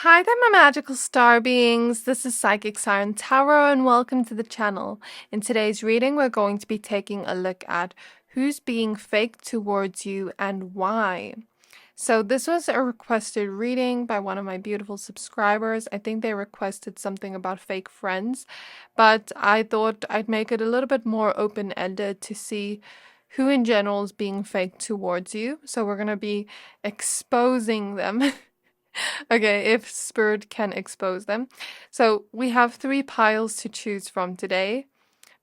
Hi there, my magical star beings. This is Psychic Siren Tarot, and welcome to the channel. In today's reading, we're going to be taking a look at who's being fake towards you and why. So this was a requested reading by one of my beautiful subscribers. I think they requested something about fake friends, but I thought I'd make it a little bit more open-ended to see who in general is being fake towards you. So we're going to be exposing them. Okay, if Spirit can expose them. So we have 3 piles to choose from today.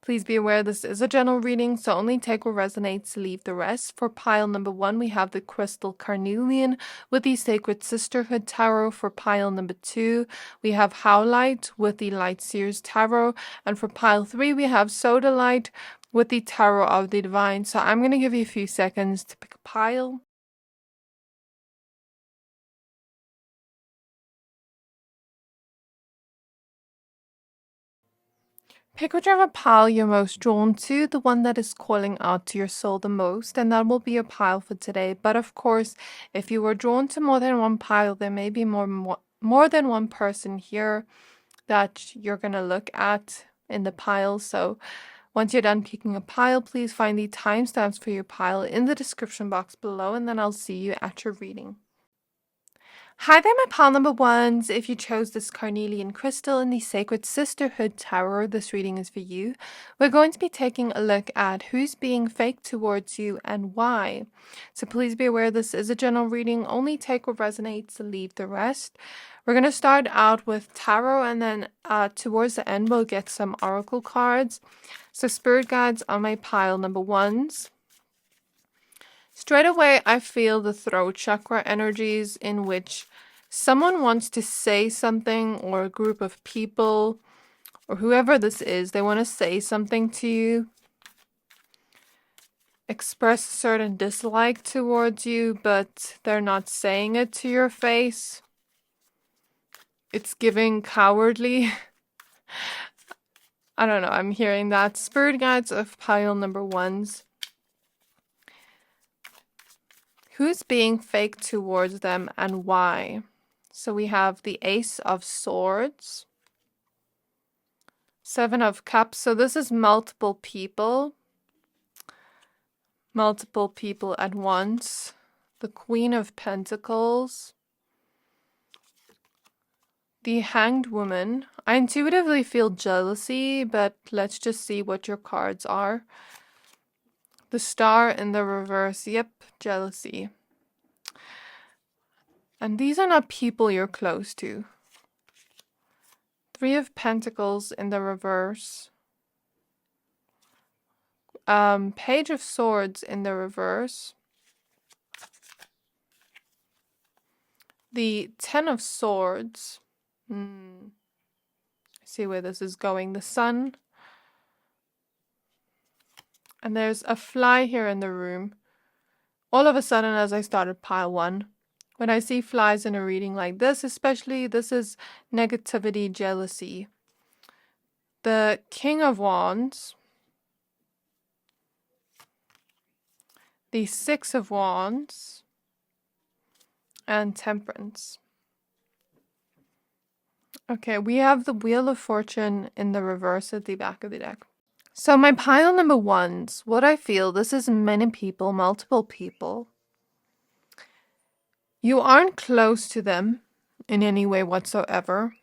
Please be aware this is a general reading, so only take what resonates, leave the rest. For pile number 1, we have the Crystal Carnelian with the Sacred Sisterhood Tarot. For pile number 2, we have Howlite with the Light Seers Tarot. And for pile 3, we have Sodalite with the Tarot of the Divine. So I'm going to give you a few seconds to pick a pile. Pick whichever pile you're most drawn to, the one that is calling out to your soul the most, and that will be your pile for today. But of course, if you were drawn to more than one pile, there may be more than one person here that you're going to look at in the pile. So once you're done picking a pile, please find the timestamps for your pile in the description box below, and then I'll see you at your reading. Hi there, my pile number ones. If you chose this Carnelian crystal in the Sacred Sisterhood Tarot, this reading is for you. We're going to be taking a look at who's being fake towards you and why. So please be aware this is a general reading. Only take what resonates, leave the rest. We're going to start out with tarot, and then towards the end we'll get some oracle cards. So spirit guides on my pile number ones. Straight away, I feel the throat chakra energies in which someone wants to say something, or a group of people, or whoever this is, they want to say something to you, express a certain dislike towards you, but they're not saying it to your face. It's giving cowardly. I don't know, I'm hearing that. Spirit guides of pile number ones. Who's being fake towards them and why? So we have the Ace of Swords, 7 of Cups. So this is multiple people at once. The Queen of Pentacles, the Hanged Woman. I intuitively feel jealousy, but let's just see what your cards are. The Star in the reverse. Yep, jealousy. And these are not people you're close to. 3 of Pentacles in the reverse. Page of Swords in the reverse. The 10 of Swords. See where this is going. The Sun. And there's a fly here in the room. All of a sudden, as I started pile 1, when I see flies in a reading like this, especially, this is negativity, jealousy. The King of Wands. The 6 of Wands. And Temperance. Okay, we have the Wheel of Fortune in the reverse at the back of the deck. So my pile number ones, what I feel, this is many people, multiple people. You aren't close to them in any way whatsoever.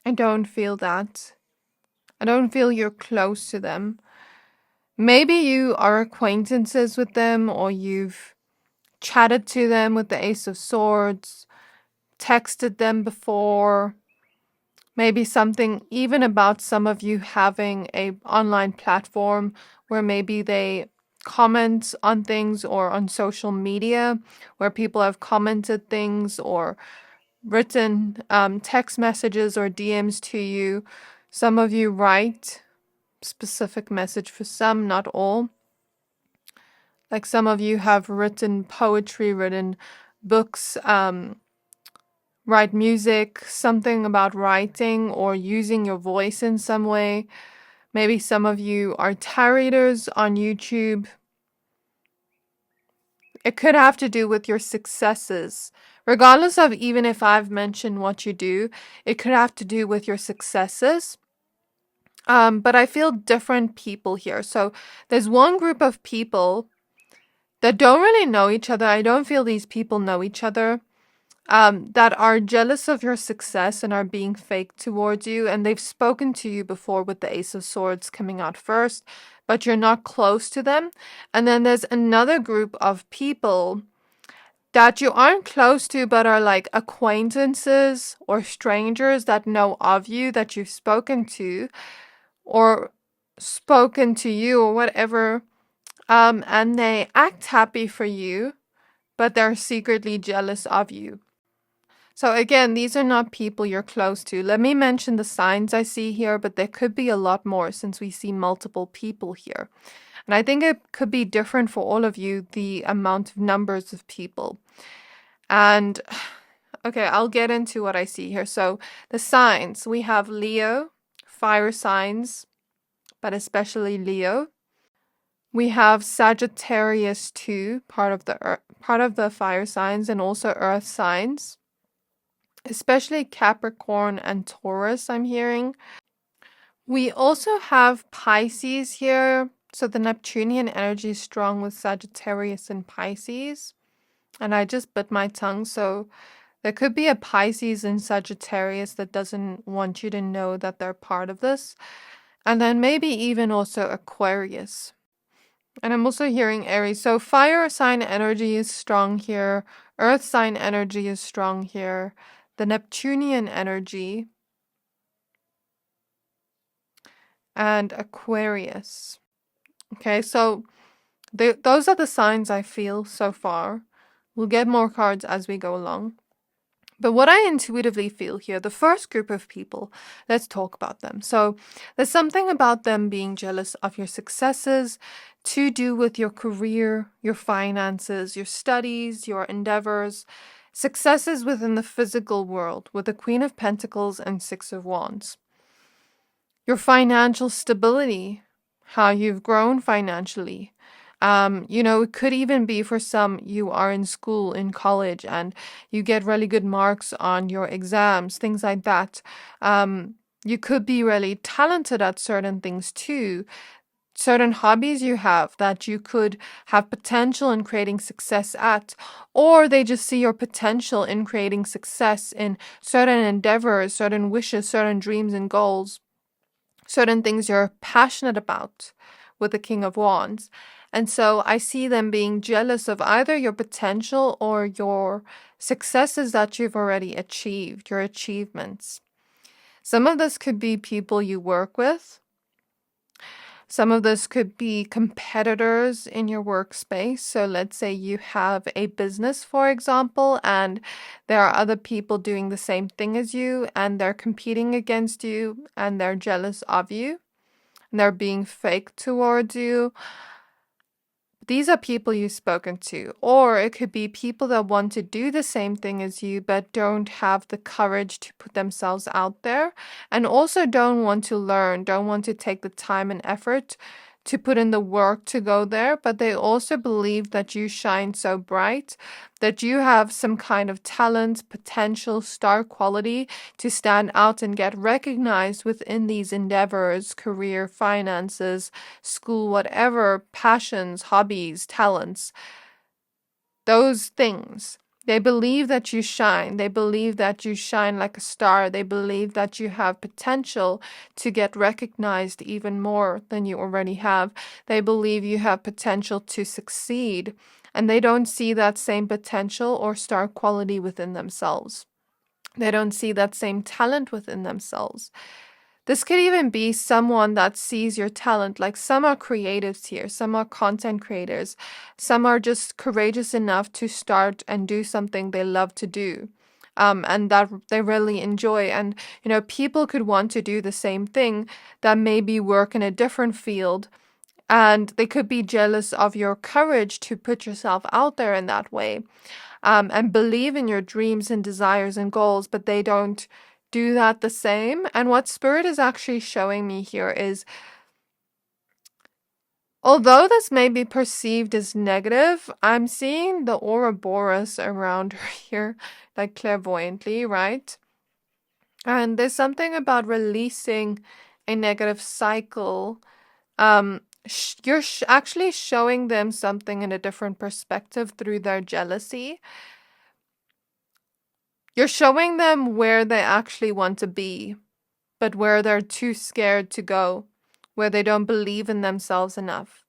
I don't feel that. I don't feel you're close to them. Maybe you are acquaintances with them, or you've chatted to them with the Ace of Swords, texted them before. Maybe something even about some of you having a online platform where maybe they comment on things, or on social media where people have commented things or written text messages or DMs to you. Some of you write specific message for some, not all. Like some of you have written poetry, written books, write music, something about writing or using your voice in some way. Maybe some of you are tarot readers on YouTube. It could have to do with your successes, Regardless of even if I've mentioned what you do, it could have to do with your successes. But I feel different people here. So there's one group of people that don't really know each other. I don't feel these people know each other. That are jealous of your success and are being fake towards you. And they've spoken to you before with the Ace of Swords coming out first, but you're not close to them. And then there's another group of people that you aren't close to, but are like acquaintances or strangers that know of you, that you've spoken to or spoken to you or whatever. And they act happy for you, but they're secretly jealous of you. So again, these are not people you're close to. Let me mention the signs I see here, but there could be a lot more since we see multiple people here. And I think it could be different for all of you, the amount of numbers of people. And okay, I'll get into what I see here. So the signs, we have Leo, fire signs, but especially Leo. We have Sagittarius too, part of the fire signs, and also earth signs. Especially Capricorn and Taurus, I'm hearing. We also have Pisces here. So the Neptunian energy is strong with Sagittarius and Pisces. And I just bit my tongue. So there could be a Pisces in Sagittarius that doesn't want you to know that they're part of this. And then maybe even also Aquarius. And I'm also hearing Aries. So fire sign energy is strong here. Earth sign energy is strong here. The Neptunian energy, and Aquarius. Okay, so those are the signs I feel so far. We'll get more cards as we go along. But what I intuitively feel here, the first group of people, let's talk about them. So there's something about them being jealous of your successes to do with your career, your finances, your studies, your endeavors, successes within the physical world with the Queen of Pentacles and Six of Wands. Your financial stability, how you've grown financially. It could even be for some, you are in school, in college, and you get really good marks on your exams, things like that. You could be really talented at certain things too. Certain hobbies you have that you could have potential in creating success at, or they just see your potential in creating success in certain endeavors, certain wishes, certain dreams and goals, certain things you're passionate about with the King of Wands. And so I see them being jealous of either your potential or your successes that you've already achieved, your achievements. Some of this could be people you work with. Some of this could be competitors in your workspace. So let's say you have a business, for example, and there are other people doing the same thing as you, and they're competing against you, and they're jealous of you, and they're being fake towards you. These are people you've spoken to. Or it could be people that want to do the same thing as you, but don't have the courage to put themselves out there, and also don't want to learn, don't want to take the time and effort to put in the work to go there, but they also believe that you shine so bright, that you have some kind of talent, potential, star quality to stand out and get recognized within these endeavors, career, finances, school, whatever, passions, hobbies, talents, those things. They believe that you shine. They believe that you shine like a star. They believe that you have potential to get recognized even more than you already have. They believe you have potential to succeed, and they don't see that same potential or star quality within themselves. They don't see that same talent within themselves. This could even be someone that sees your talent. Like some are creatives here, some are content creators, some are just courageous enough to start and do something they love to do. And that they really enjoy. And, people could want to do the same thing that maybe work in a different field. And they could be jealous of your courage to put yourself out there in that way. And believe in your dreams and desires and goals, but they don't do that the same. And what Spirit is actually showing me here is Although this may be perceived as negative, I'm seeing the Ouroboros around her here, like clairvoyantly, right? And there's something about releasing a negative cycle. You're actually showing them something in a different perspective through their jealousy. You're showing them where they actually want to be, but where they're too scared to go, where they don't believe in themselves enough.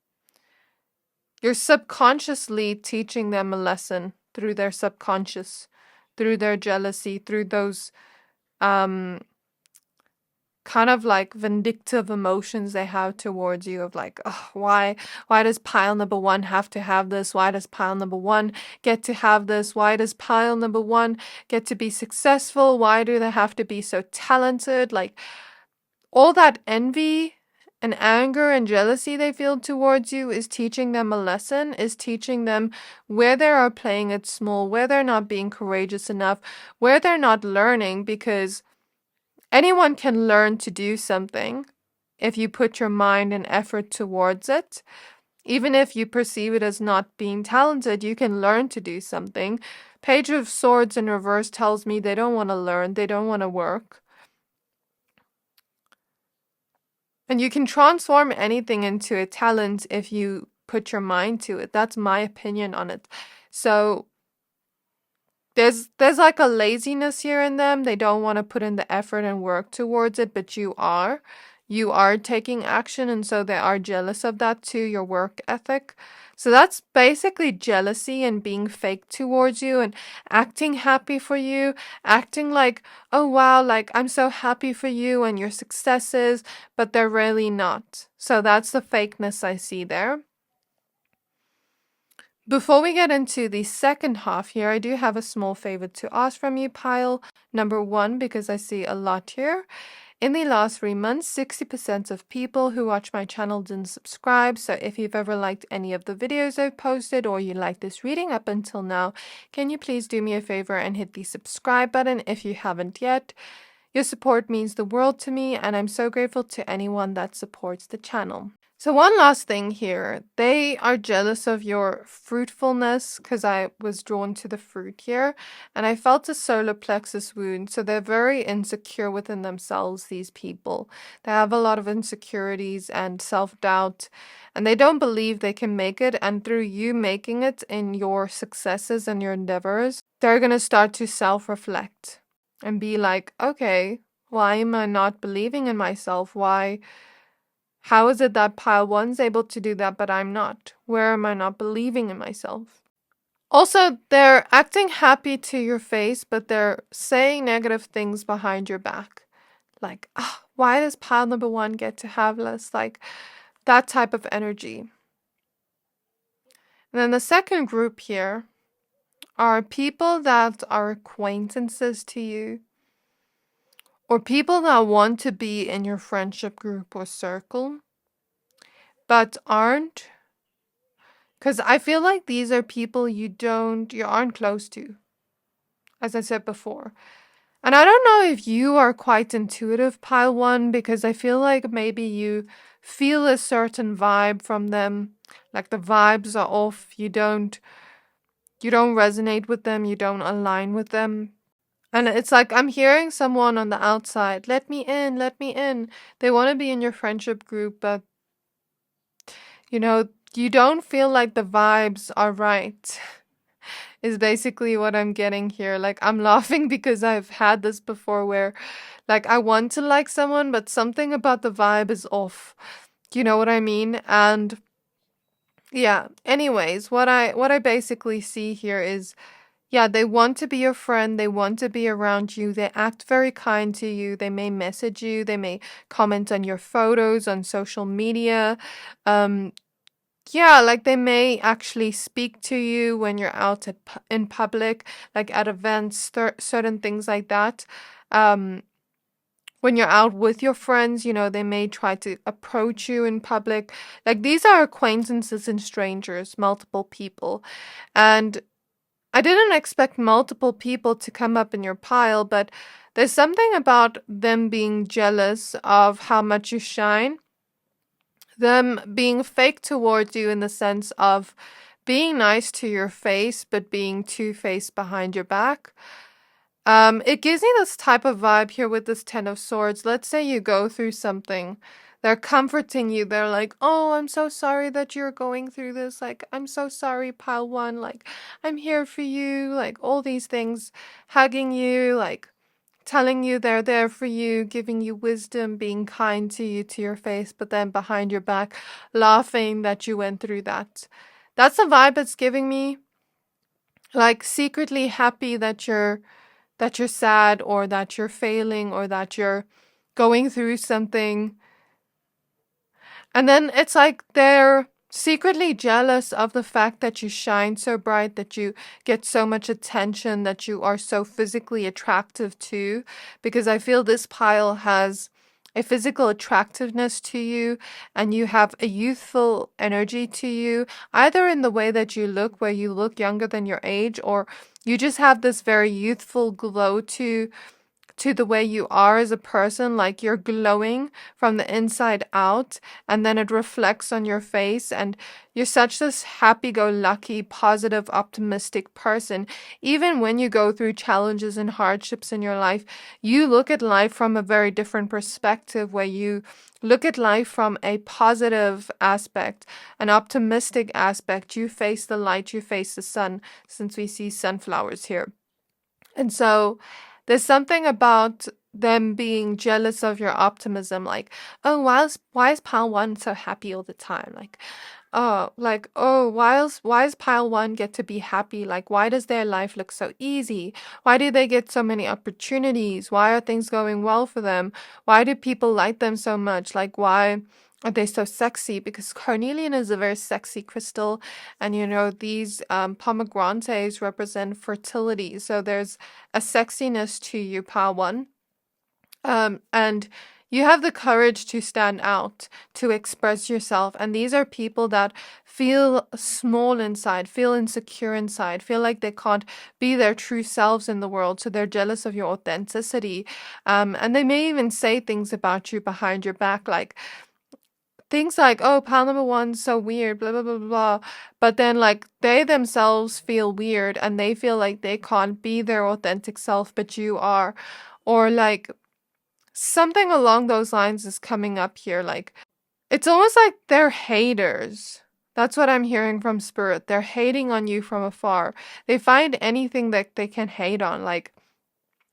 You're subconsciously teaching them a lesson through their subconscious, through their jealousy, through those kind of like vindictive emotions they have towards you of like, oh, why does pile number one have to have this? Why does pile number one get to have this? Why does pile number one get to be successful? Why do they have to be so talented? Like all that envy and anger and jealousy they feel towards you is teaching them a lesson, is teaching them where they are playing it small, where they're not being courageous enough, where they're not learning, because anyone can learn to do something if you put your mind and effort towards it. Even if you perceive it as not being talented, you can learn to do something. Page of Swords in reverse tells me they don't want to learn, they don't want to work. And you can transform anything into a talent if you put your mind to it. That's my opinion on it. So there's like a laziness here in them. They don't want to put in the effort and work towards it, but you are. You are taking action, and so they are jealous of that too, your work ethic. So that's basically jealousy and being fake towards you and acting happy for you, acting like, oh wow, like I'm so happy for you and your successes, but they're really not. So that's the fakeness I see there. Before we get into the second half here, I do have a small favor to ask from you, pile number one, because I see a lot here. In the last 3 months, 60% of people who watch my channel didn't subscribe. So if you've ever liked any of the videos I've posted or you like this reading up until now, can you please do me a favor and hit the subscribe button if you haven't yet? Your support means the world to me, and I'm so grateful to anyone that supports the channel. So one last thing here, they are jealous of your fruitfulness because I was drawn to the fruit here and I felt a solar plexus wound. So they're very insecure within themselves, these people. They have a lot of insecurities and self-doubt and they don't believe they can make it. And through you making it in your successes and your endeavors, they're going to start to self-reflect and be like, okay, why am I not believing in myself? How is it that pile one's able to do that, but I'm not? Where am I not believing in myself? Also, they're acting happy to your face, but they're saying negative things behind your back. Like, why does pile number one get to have less? Like, that type of energy. And then the second group here are people that are acquaintances to you, or people that want to be in your friendship group or circle, but aren't. Because I feel like these are people you aren't close to, as I said before. And I don't know if you are quite intuitive, pile one, because I feel like maybe you feel a certain vibe from them. Like the vibes are off. You don't resonate with them. You don't align with them. And it's like I'm hearing someone on the outside, let me in, let me in. They want to be in your friendship group, but, you don't feel like the vibes are right, is basically what I'm getting here. Like, I'm laughing because I've had this before where, like, I want to like someone, but something about the vibe is off. You know what I mean? And yeah, anyways, what I basically see here is, yeah, they want to be your friend. They want to be around you. They act very kind to you. They may message you. They may comment on your photos on social media. Yeah, like they may actually speak to you when you're out in public, like at events, certain things like that. When you're out with your friends, they may try to approach you in public. Like these are acquaintances and strangers, multiple people. And I didn't expect multiple people to come up in your pile, but there's something about them being jealous of how much you shine. them being fake towards you in the sense of being nice to your face, but being two-faced behind your back. It gives me this type of vibe here with this Ten of Swords. Let's say you go through something. They're comforting you. They're like, oh, I'm so sorry that you're going through this. Like, I'm so sorry, pile one. Like, I'm here for you. Like, all these things, hugging you, like, telling you they're there for you, giving you wisdom, being kind to you to your face, but then behind your back, laughing that you went through that. That's the vibe it's giving me. Like, secretly happy that you're sad, or that you're failing, or that you're going through something. And then it's like they're secretly jealous of the fact that you shine so bright, that you get so much attention, that you are so physically attractive too. Because I feel this pile has a physical attractiveness to you, and you have a youthful energy to you, either in the way that you look, where you look younger than your age, or you just have this very youthful glow to the way you are as a person. Like, you're glowing from the inside out, and then it reflects on your face, and you're such this happy-go-lucky, positive, optimistic person. Even when you go through challenges and hardships in your life, you look at life from a very different perspective, where you look at life from a positive aspect, an optimistic aspect. You face the light, you face the sun, since we see sunflowers here. And so there's something about them being jealous of your optimism. Like, oh, why is pile one so happy all the time? Why is pile one get to be happy? Like, why does their life look so easy? Why do they get so many opportunities? Why are things going well for them? Why do people like them so much? Like, why are they so sexy? Because carnelian is a very sexy crystal, and these pomegranates represent fertility. So there's a sexiness to you, pile one. And you have the courage to stand out, to express yourself. And these are people that feel small inside, feel insecure inside, feel like they can't be their true selves in the world. So they're jealous of your authenticity. And they may even say things about you behind your back, like things like, oh, pile number one's so weird, blah, blah, blah, blah. But then, like, they themselves feel weird, and they feel like they can't be their authentic self, but you are. Or, like, something along those lines is coming up here. Like, it's almost like they're haters. That's what I'm hearing from Spirit. They're hating on you from afar. They find anything that they can hate on. Like,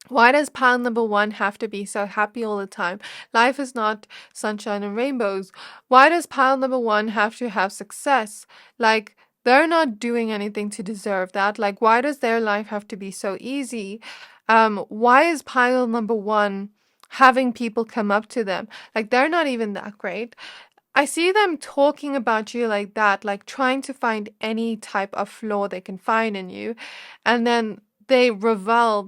why does pile number one have to be so happy all the time? Life is not sunshine and rainbows. Why does pile number one have to have success? Like, they're not doing anything to deserve that. Like, why does their life have to be so easy? Why is pile number one having people come up to them? Like, they're not even that great. I see them talking about you like that, like trying to find any type of flaw they can find in you. And then they revel,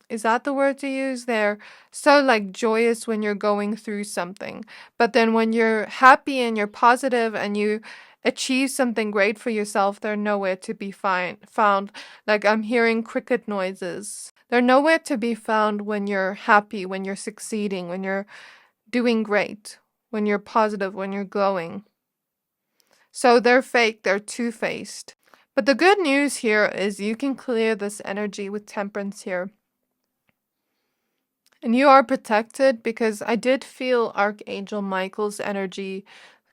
is that the word to use? They're so like joyous when you're going through something. But then when you're happy and you're positive and you achieve something great for yourself, they're nowhere to be found. Like, I'm hearing cricket noises. They're nowhere to be found when you're happy, when you're succeeding, when you're doing great, when you're positive, when you're glowing. So they're fake, they're two-faced. But the good news here is you can clear this energy with temperance here. And you are protected, because I did feel Archangel Michael's energy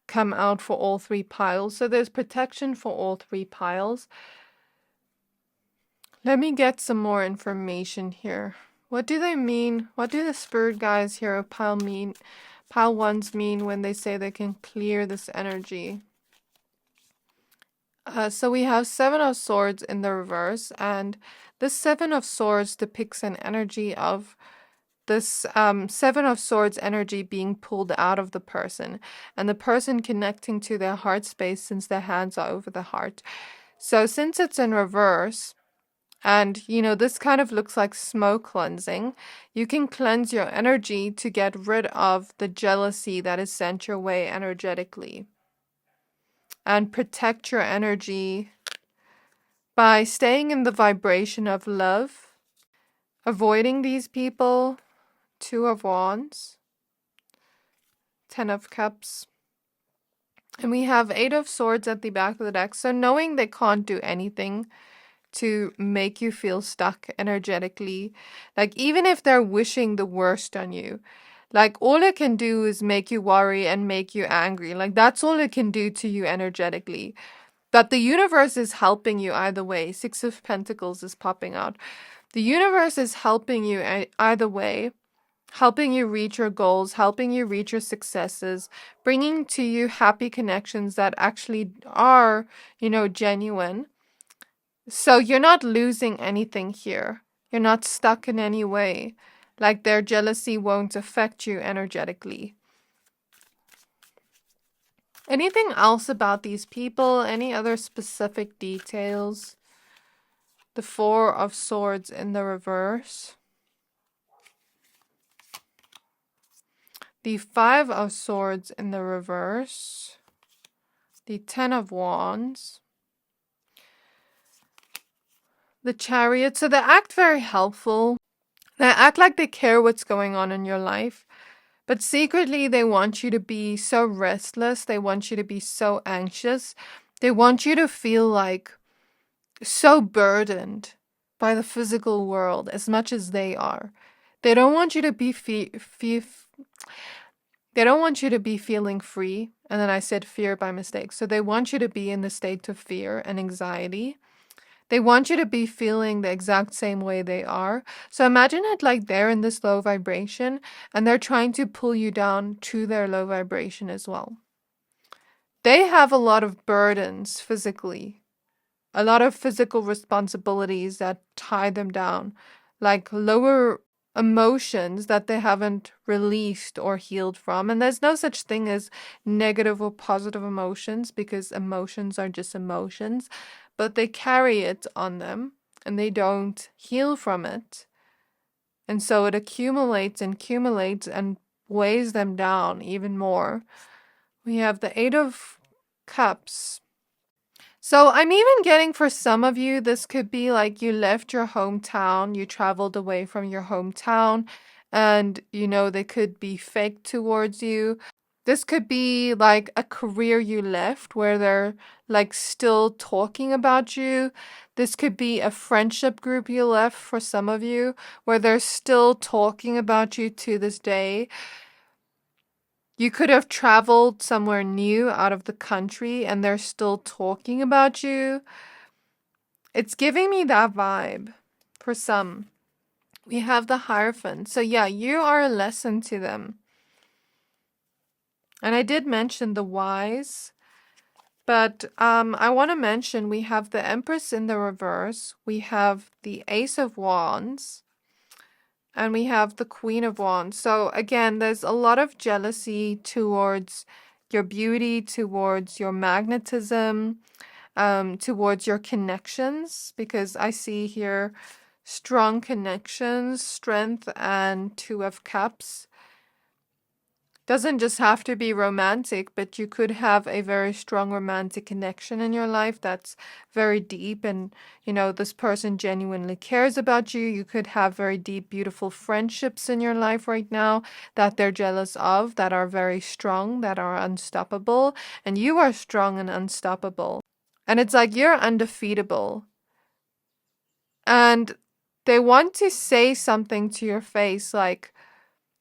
come out for all three piles. So there's protection for all three piles. Let me get some more information here. What do they mean? What do the spirit guys here of pile mean? Pile ones mean when they say they can clear this energy? So we have Seven of Swords in the reverse, and this Seven of Swords depicts an energy of this Seven of Swords energy being pulled out of the person, and the person connecting to their heart space, since their hands are over the heart. So since it's in reverse, and this kind of looks like smoke cleansing, you can cleanse your energy to get rid of the jealousy that is sent your way energetically, and protect your energy by staying in the vibration of love, avoiding these people. Two of Wands, Ten of Cups, And we have 8 of Swords at the back of the deck. So knowing they can't do anything to make you feel stuck energetically. Like, even if they're wishing the worst on you, like, all it can do is make you worry and make you angry. Like, that's all it can do to you energetically. But the universe is helping you either way. 6 of Pentacles is popping out. The universe is helping you either way, helping you reach your goals, helping you reach your successes, bringing to you happy connections that actually are, genuine. So you're not losing anything here. You're not stuck in any way. Like, their jealousy won't affect you energetically. Anything else about these people? Any other specific details? The 4 of Swords in the reverse. The 5 of Swords in the reverse. The 10 of Wands. The Chariot. So they act very helpful. They act like they care what's going on in your life. But secretly, they want you to be so restless. They want you to be so anxious. They want you to feel like so burdened by the physical world as much as they are. They don't want you to be they don't want you to be feeling free. And then I said fear by mistake. So they want you to be in the state of fear and anxiety. They want you to be feeling the exact same way they are. So imagine it like they're in this low vibration and they're trying to pull you down to their low vibration as well. They have a lot of burdens physically, a lot of physical responsibilities that tie them down, like lower emotions that they haven't released or healed from. And there's no such thing as negative or positive emotions, because emotions are just emotions, but they carry it on them and they don't heal from it. And so it accumulates and weighs them down even more. We have the 8 of Cups. So I'm even getting, for some of you, this could be like you left your hometown, you traveled away from your hometown, and they could be fake towards you. This could be like a career you left where they're like still talking about you. This could be a friendship group you left for some of you where they're still talking about you to this day. You could have traveled somewhere new out of the country and they're still talking about you. It's giving me that vibe for some. We have the Hierophant. So yeah, you are a lesson to them. And I did mention the Wise. But I want to mention we have the Empress in the reverse. We have the Ace of Wands. And we have the Queen of Wands. So again, there's a lot of jealousy towards your beauty, towards your magnetism, towards your connections. Because I see here strong connections, strength, and 2 of Cups. Doesn't just have to be romantic, but you could have a very strong romantic connection in your life that's very deep, and this person genuinely cares about you. You could have very deep, beautiful friendships in your life right now that they're jealous of, that are very strong, that are unstoppable, and you are strong and unstoppable. And it's like you're undefeatable. And they want to say something to your face, like,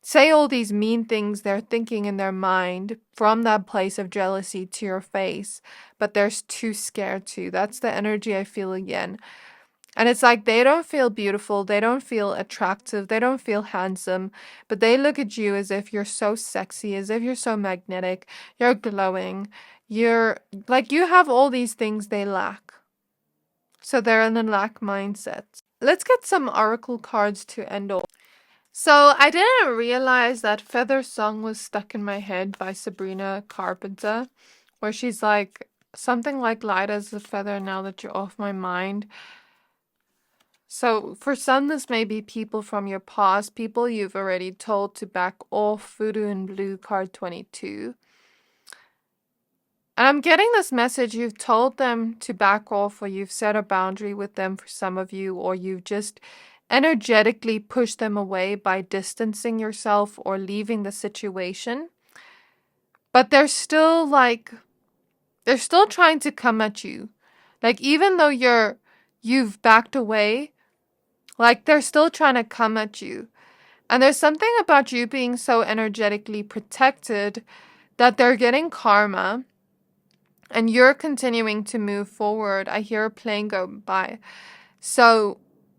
say all these mean things they're thinking in their mind from that place of jealousy to your face, but they're too scared to. That's the energy I feel again. And it's like they don't feel beautiful, they don't feel attractive, they don't feel handsome, but they look at you as if you're so sexy, as if you're so magnetic, you're glowing, you're like you have all these things they lack. So they're in a lack mindset. Let's get some oracle cards to end all. So I didn't realize that Feather Song was stuck in my head by Sabrina Carpenter, where she's like, something like light as a feather now that you're off my mind. So for some, this may be people from your past, people you've already told to back off. Voodoo and Blue, card 22. And I'm getting this message, you've told them to back off, or you've set a boundary with them for some of you, or you've just energetically push them away by distancing yourself or leaving the situation. But they're still like they're still trying to come at you. Like, even though you've backed away, like, they're still trying to come at you. And there's something about you being so energetically protected that they're getting karma and you're continuing to move forward. I hear a plane go by. So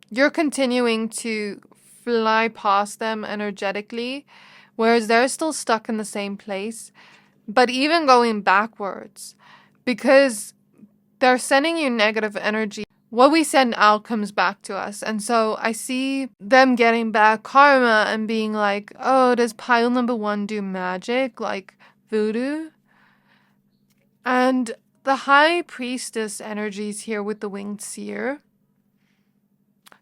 you're continuing to fly past them energetically, whereas they're still stuck in the same place, but even going backwards, because they're sending you negative energy. What we send out comes back to us. And so I see them getting back karma and being like, oh, does pile number 1 do magic, like voodoo? And the high priestess energies here with the winged seer.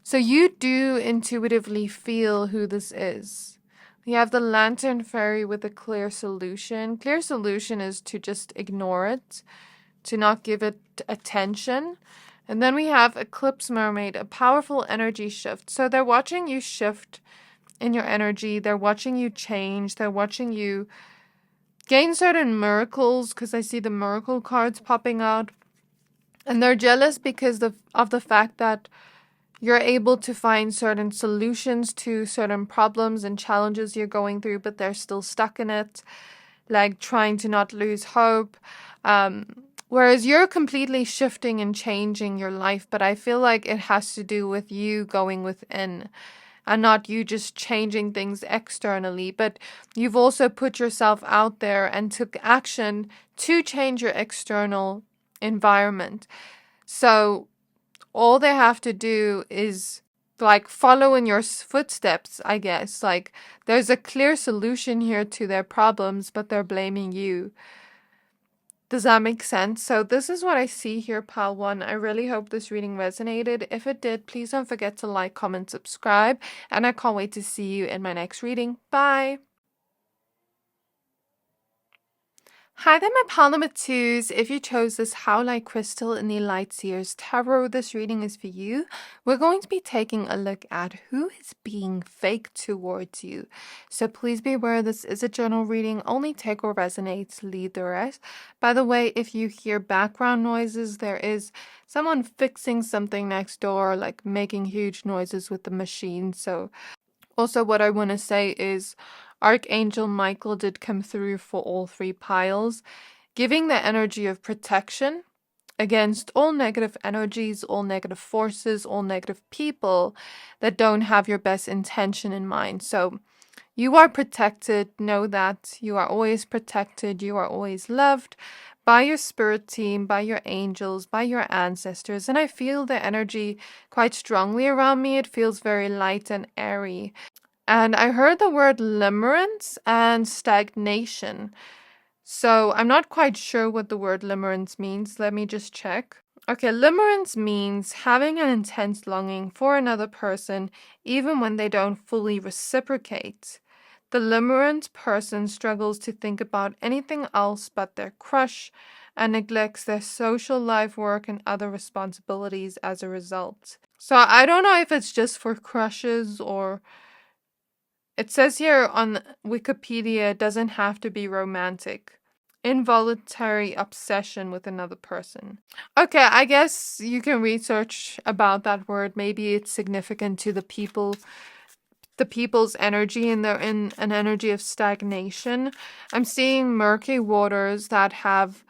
So you do intuitively feel who this is. We have the lantern fairy with a clear solution. Clear solution is to just ignore it, to not give it attention. And then we have eclipse mermaid, a powerful energy shift. So they're watching you shift in your energy. They're watching you change. They're watching you gain certain miracles, because I see the miracle cards popping out. And they're jealous because of the fact that you're able to find certain solutions to certain problems and challenges you're going through, but they're still stuck in it, like trying to not lose hope. Whereas you're completely shifting and changing your life, but I feel like it has to do with you going within and not you just changing things externally. But you've also put yourself out there and took action to change your external environment. So all they have to do is like follow in your footsteps, I guess. Like, there's a clear solution here to their problems, but they're blaming you. Does that make sense? So this is what I see here, Pile 1. I really hope this reading resonated. If it did, please don't forget to like, comment, subscribe, and I can't wait to see you in my next reading. Bye! Hi there, my pile number 2s. If you chose this Howlite crystal in the Light Seers Tarot, this reading is for you. We're going to be taking a look at who is being fake towards you. So please be aware this is a general reading. Only take what resonates, leave the rest. By the way, if you hear background noises, there is someone fixing something next door, like making huge noises with the machine. So also, what I want to say is Archangel Michael did come through for all 3 piles, giving the energy of protection against all negative energies, all negative forces, all negative people that don't have your best intention in mind. So you are protected. Know that you are always protected. You are always loved by your spirit team, by your angels, by your ancestors. And I feel the energy quite strongly around me. It feels very light and airy. And I heard the word limerence and stagnation. So I'm not quite sure what the word limerence means. Let me just check. Okay, limerence means having an intense longing for another person even when they don't fully reciprocate. The limerent person struggles to think about anything else but their crush and neglects their social life, work, and other responsibilities as a result. So I don't know if it's just for crushes or... It says here on Wikipedia, it doesn't have to be romantic. Involuntary obsession with another person. Okay, I guess you can research about that word. Maybe it's significant to the people's energy, and they're in an energy of stagnation. I'm seeing murky waters that have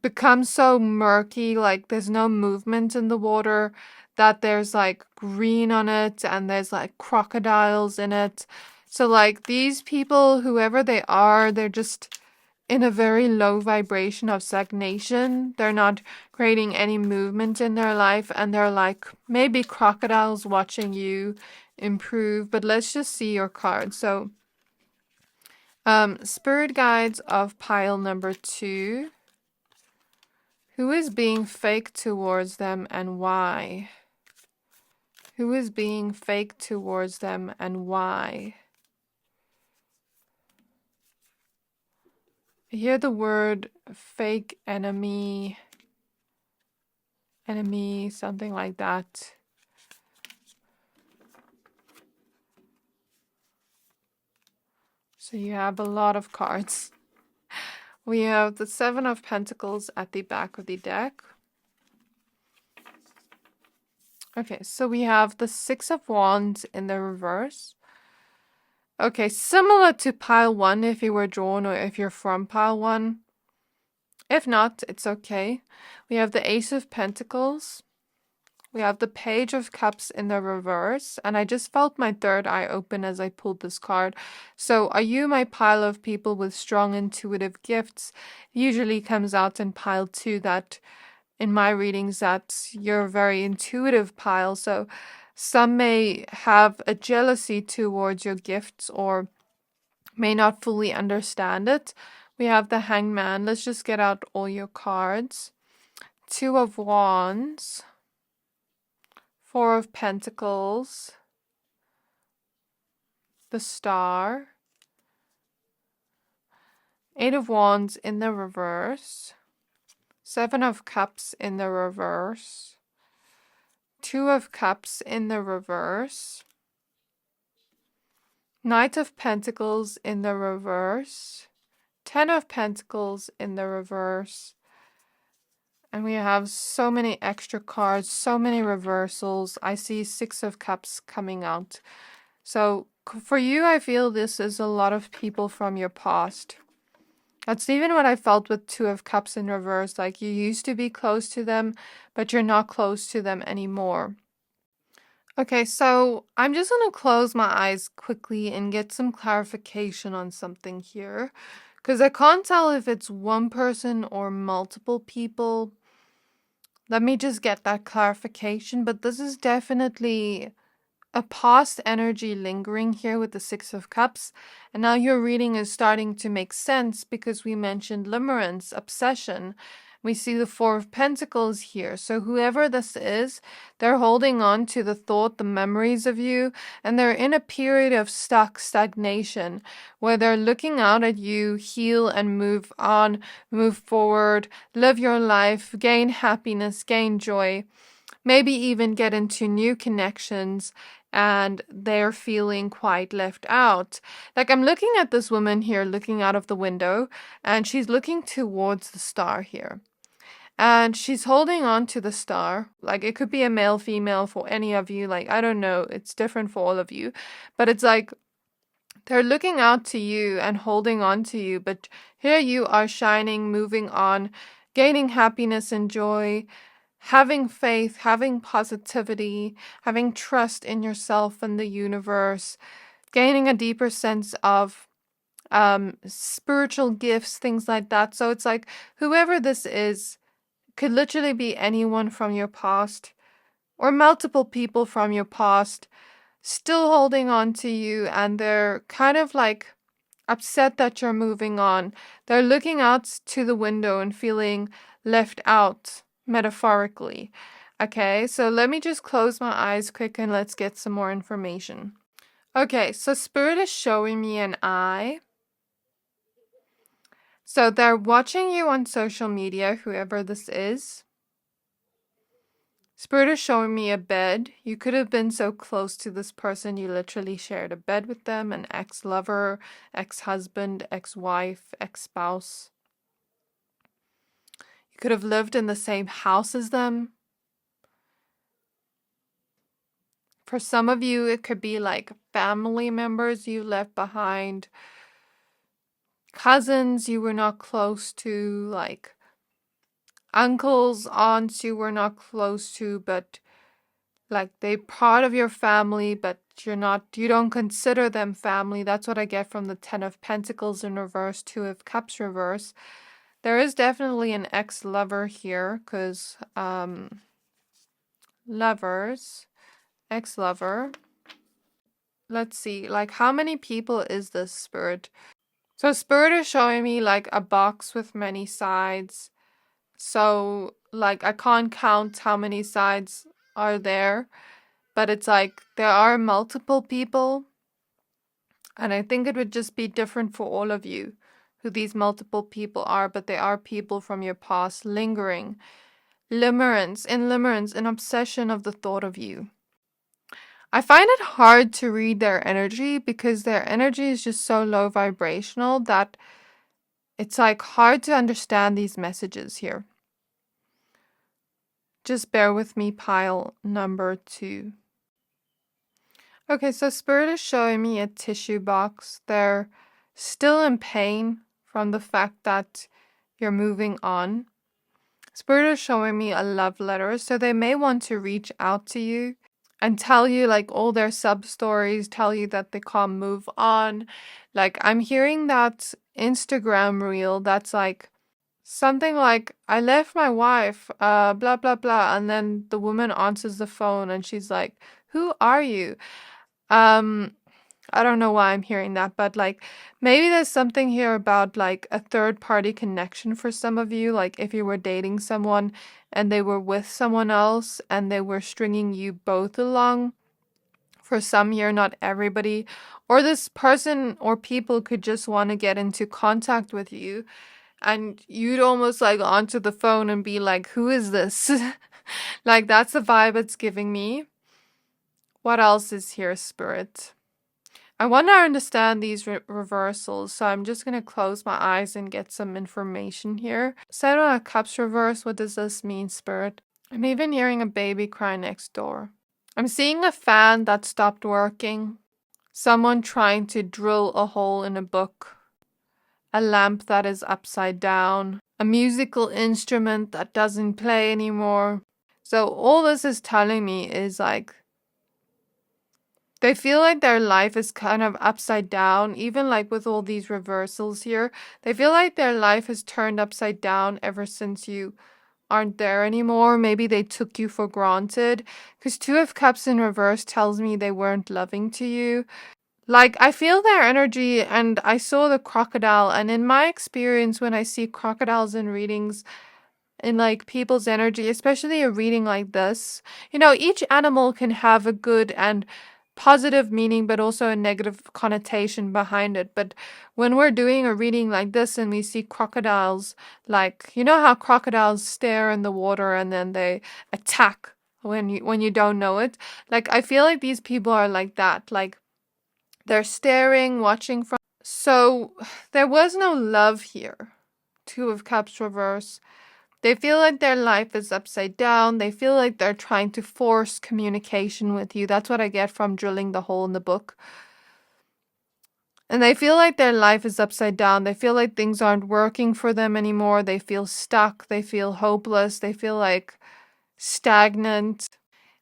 become so murky, like there's no movement in the water, that there's like green on it and there's like crocodiles in it. So like these people, whoever they are, they're just in a very low vibration of stagnation. They're not creating any movement in their life, and they're like maybe crocodiles watching you improve. But let's just see your card. So spirit guides of pile number 2. Who is being fake towards them and why? Who is being fake towards them and why? I hear the word fake enemy, something like that. So you have a lot of cards. We have the Seven of Pentacles at the back of the deck. Okay, so we have the Six of Wands in the reverse. Okay, similar to pile 1 if you were drawn or if you're from pile 1. If not, it's okay. We have the Ace of Pentacles. We have the Page of Cups in the reverse. And I just felt my third eye open as I pulled this card. So are you my pile of people with strong intuitive gifts? Usually comes out in pile 2 that in my readings that you're a very intuitive pile. So some may have a jealousy towards your gifts or may not fully understand it. We have the Hangman. Let's just get out all your cards. Two of Wands. Four of Pentacles. The Star. Eight of Wands in the reverse. Seven of Cups in the reverse. Two of Cups in the reverse. Knight of Pentacles in the reverse. Ten of Pentacles in the reverse. And we have so many extra cards, so many reversals. I see Six of Cups coming out. So for you, I feel this is a lot of people from your past. That's even what I felt with Two of Cups in reverse. Like you used to be close to them, but you're not close to them anymore. Okay, so I'm just going to close my eyes quickly and get some clarification on something here. Because I can't tell if it's one person or multiple people. Let me just get that clarification. But this is definitely a past energy lingering here with the Six of Cups. And now your reading is starting to make sense because we mentioned limerence, obsession. We see the Four of Pentacles here. So whoever this is, they're holding on to the thought, the memories of you, and they're in a period of stagnation where they're looking out at you, heal and move on, move forward, live your life, gain happiness, gain joy, maybe even get into new connections, and they're feeling quite left out. Like I'm looking at this woman here looking out of the window, and she's looking towards the star here. And she's holding on to the star. Like it could be a male, female for any of you. Like, I don't know. It's different for all of you. But it's like they're looking out to you and holding on to you. But here you are shining, moving on, gaining happiness and joy, having faith, having positivity, having trust in yourself and the universe, gaining a deeper sense of spiritual gifts, things like that. So it's like whoever this is could literally be anyone from your past or multiple people from your past still holding on to you, and they're kind of like upset that you're moving on. They're looking out to the window and feeling left out, metaphorically. Okay, so let me just close my eyes quick and let's get some more information. Okay, so Spirit is showing me an eye. So they're watching you on social media, whoever this is. Spirit is showing me a bed. You could have been so close to this person, you literally shared a bed with them, an ex-lover, ex-husband, ex-wife, ex-spouse. You could have lived in the same house as them. For some of you, it could be like family members you left behind, cousins you were not close to, like uncles, aunts you were not close to, but like they part of your family, but you don't consider them family. That's what I get from the Ten of Pentacles in reverse, Two of Cups reverse. There is definitely an ex-lover here, because lovers, ex-lover. Let's see, like how many people is this, Spirit? So Spirit is showing me like a box with many sides. So like I can't count how many sides are there, but it's like there are multiple people. And I think it would just be different for all of you who these multiple people are, but they are people from your past lingering. Limerence, an obsession of the thought of you. I find it hard to read their energy because their energy is just so low vibrational that It's like hard to understand these messages here. Just bear with me, pile number 2. Okay, so Spirit is showing me a tissue box. They're still in pain from the fact that you're moving on. Spirit is showing me a love letter, so they may want to reach out to you and tell you like all their sub stories, tell you that they can't move on. Like I'm hearing that Instagram reel that's like something like, I left my wife, blah, blah, blah. And then the woman answers the phone and she's like, who are you? I don't know why I'm hearing that, but like maybe there's something here about like a third party connection for some of you. Like if you were dating someone and they were with someone else and they were stringing you both along for some year, not everybody, or this person or people could just want to get into contact with you. And you'd almost like answer the phone and be like, who is this? Like that's the vibe it's giving me. What else is here, Spirit? I want to understand these reversals, so I'm just going to close my eyes and get some information here. Seven of Cups reverse, what does this mean, Spirit? I'm even hearing a baby cry next door. I'm seeing a fan that stopped working. Someone trying to drill a hole in a book. A lamp that is upside down, a musical instrument that doesn't play anymore. So all this is telling me is like, they feel like their life is kind of upside down, even like with all these reversals here. They feel like their life is turned upside down ever since you aren't there anymore. Maybe they took you for granted. Because Two of Cups in reverse tells me they weren't loving to you. Like, I feel their energy and I saw the crocodile. And in my experience, when I see crocodiles in readings, in like people's energy, especially a reading like this, you know, each animal can have a good and positive meaning, but also a negative connotation behind it. But when we're doing a reading like this and we see crocodiles, like, you know how crocodiles stare in the water and then they attack when you don't know it? Like, I feel like these people are like that. Like, they're staring, watching from. So there was no love here. Two of Cups reverse. They feel like their life is upside down. They feel like they're trying to force communication with you. That's what I get from drilling the hole in the book. And they feel like their life is upside down. They feel like things aren't working for them anymore. They feel stuck. They feel hopeless. They feel like stagnant.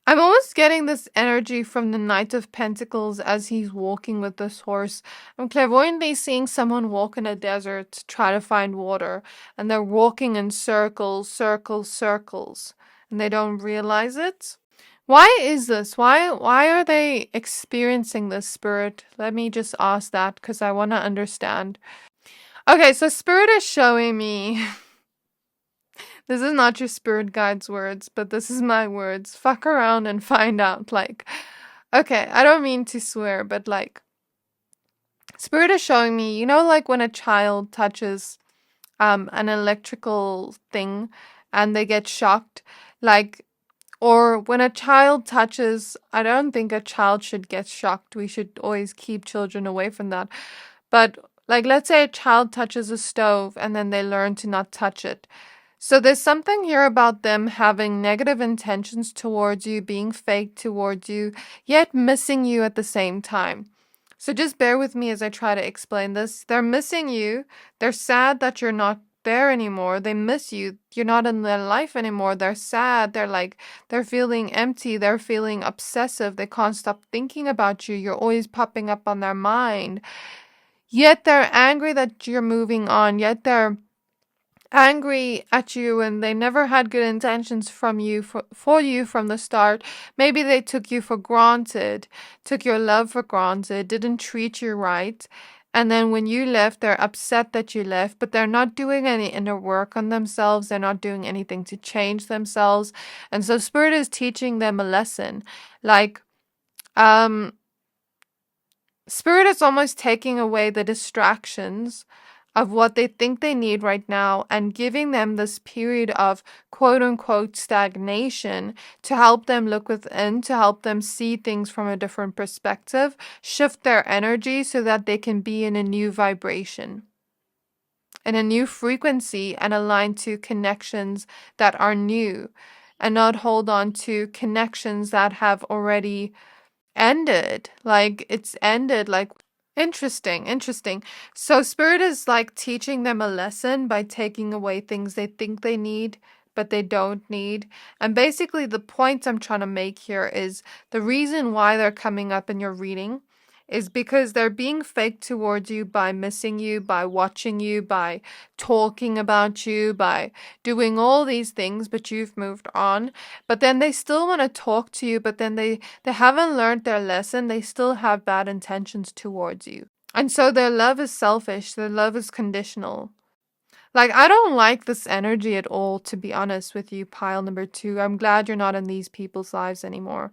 I'm almost getting this energy from the Knight of Pentacles as he's walking with this horse. I'm clairvoyantly seeing someone walk in a desert to try to find water. And they're walking in circles, circles, circles. And they don't realize it. Why is this? Why are they experiencing this, Spirit? Let me just ask that because I want to understand. Okay, so Spirit is showing me... This is not your spirit guide's words, but this is my words. Fuck around and find out. Like, okay, I don't mean to swear, but like, Spirit is showing me, you know, like when a child touches an electrical thing and they get shocked, like, or when a child touches, I don't think a child should get shocked. We should always keep children away from that. But like, let's say a child touches a stove and then they learn to not touch it. So there's something here about them having negative intentions towards you, being fake towards you, yet missing you at the same time. So just bear with me as I try to explain this. They're missing you. They're sad that you're not there anymore. They miss you. You're not in their life anymore. They're sad. They're feeling empty. They're feeling obsessive. They can't stop thinking about you. You're always popping up on their mind. Yet they're angry that you're moving on. Yet they're angry at you and they never had good intentions from you for you from the start. Maybe they took you for granted, took your love for granted, didn't treat you right. And then when you left, they're upset that you left, but they're not doing any inner work on themselves. They're not doing anything to change themselves. And so Spirit is teaching them a lesson. Like, Spirit is almost taking away the distractions of what they think they need right now and giving them this period of quote unquote stagnation to help them look within, to help them see things from a different perspective, shift their energy so that they can be in a new vibration. in a new frequency and align to connections that are new, and not hold on to connections that have already ended. Like, it's ended. Like, interesting. So Spirit is like teaching them a lesson by taking away things they think they need, but they don't need. And basically the point I'm trying to make here is the reason why they're coming up in your reading is because they're being fake towards you by missing you, by watching you, by talking about you, by doing all these things, but you've moved on. But then they still want to talk to you, but then they haven't learned their lesson. They still have bad intentions towards you. And so their love is selfish. Their love is conditional. Like, I don't like this energy at all, to be honest with you, pile number 2. I'm glad you're not in these people's lives anymore.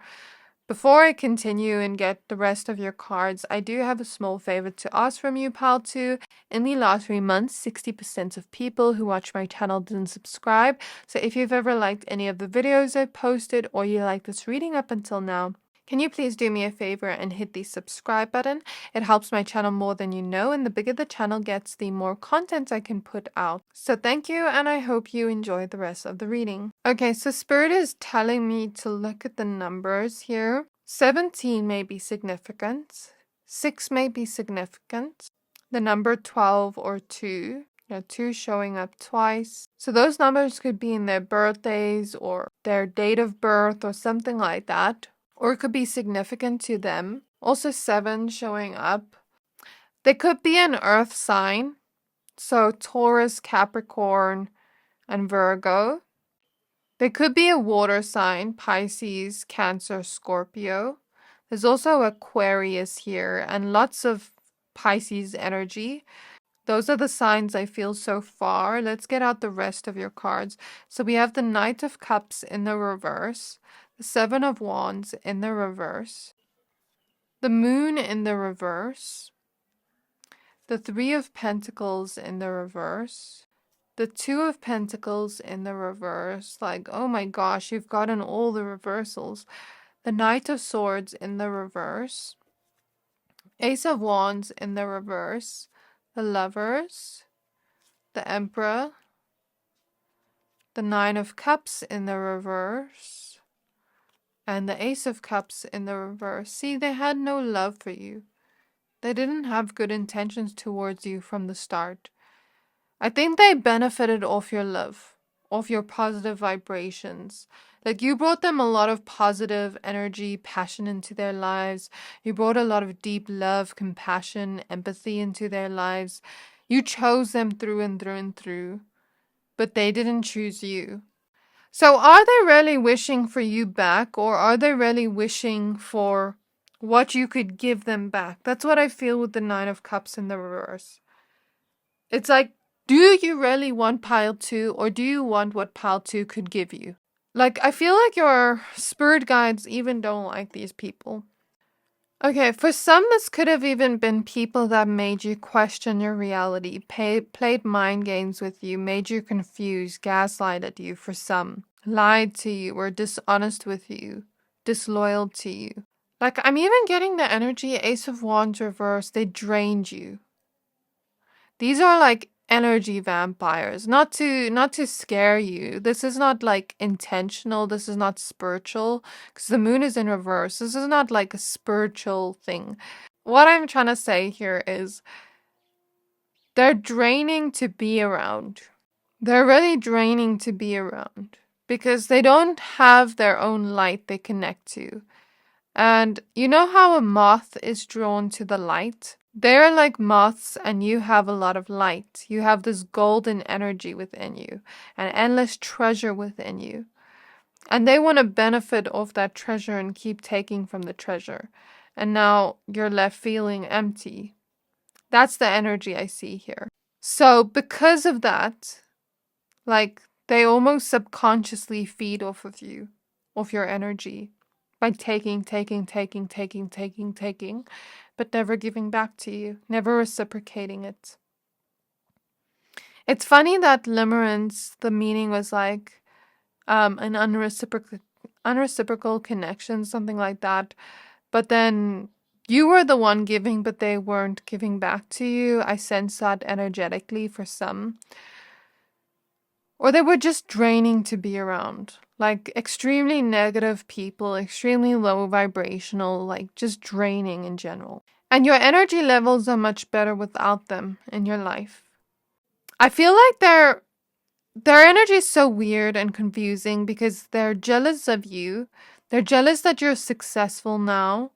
Before I continue and get the rest of your cards, I do have a small favor to ask from you, pile 2. In the last 3 months, 60% of people who watch my channel didn't subscribe. So if you've ever liked any of the videos I posted, or you like this reading up until now, can you please do me a favor and hit the subscribe button? It helps my channel more than you know, and the bigger the channel gets, the more content I can put out. So thank you, and I hope you enjoy the rest of the reading. Okay, so Spirit is telling me to look at the numbers here. 17 may be significant. 6 may be significant. The number 12 or 2. Yeah, 2 showing up twice. So those numbers could be in their birthdays or their date of birth or something like that. Or it could be significant to them. Also 7 showing up. They could be an earth sign. So Taurus, Capricorn, and Virgo. They could be a water sign. Pisces, Cancer, Scorpio. There's also Aquarius here and lots of Pisces energy. Those are the signs I feel so far. Let's get out the rest of your cards. So we have the Knight of Cups in the reverse. The 7 of Wands in the reverse. The Moon in the reverse. The 3 of Pentacles in the reverse. The 2 of Pentacles in the reverse. Like, oh my gosh, you've gotten all the reversals. The Knight of Swords in the reverse. Ace of Wands in the reverse. The Lovers. The Emperor. The 9 of Cups in the reverse. And the Ace of Cups in the reverse. See, they had no love for you. They didn't have good intentions towards you from the start. I think they benefited off your love, off your positive vibrations. Like, you brought them a lot of positive energy, passion into their lives. You brought a lot of deep love, compassion, empathy into their lives. You chose them through and through and through. But they didn't choose you. So are they really wishing for you back, or are they really wishing for what you could give them back? That's what I feel with the 9 of Cups in the reverse. It's like, do you really want pile 2, or do you want what pile 2 could give you? Like, I feel like your spirit guides even don't like these people. Okay, for some, this could have even been people that made you question your reality, played mind games with you, made you confused, gaslighted you for some, lied to you, were dishonest with you, disloyal to you. Like, I'm even getting the energy, Ace of Wands reverse, they drained you. These are like energy vampires, not to scare you. This is not like intentional. This is not spiritual, because the moon is in reverse. This is not like a spiritual thing. What I'm trying to say here is they're draining to be around. They're really draining to be around because they don't have their own light they connect to. And you know how a moth is drawn to the light? They're like moths, and you have a lot of light. You have this golden energy within you, an endless treasure within you. And they want to benefit off that treasure and keep taking from the treasure. And now you're left feeling empty. That's the energy I see here. So because of that, like, they almost subconsciously feed off of you, off your energy. By taking, but never giving back to you, never reciprocating it. It's funny that limerence, the meaning was like an unreciprocal connection, something like that. But then You were the one giving, but they weren't giving back to you. I sense that energetically for some. Or they were just draining to be around. Like extremely negative people, extremely low vibrational, like just draining in general. And your energy levels are much better without them in your life. I feel like their energy is so weird and confusing because they're jealous of you. They're jealous that you're successful now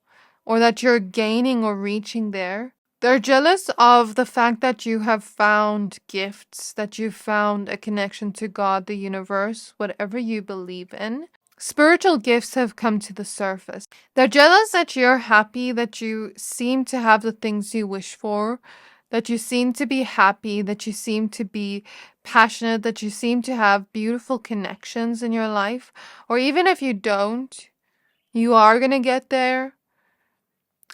or that you're gaining or reaching there. They're jealous of the fact that you have found gifts, that you've found a connection to God, the universe, whatever you believe in. Spiritual gifts have come to the surface. They're jealous that you're happy, that you seem to have the things you wish for, that you seem to be happy, that you seem to be passionate, that you seem to have beautiful connections in your life. Or even if you don't, you are going to get there.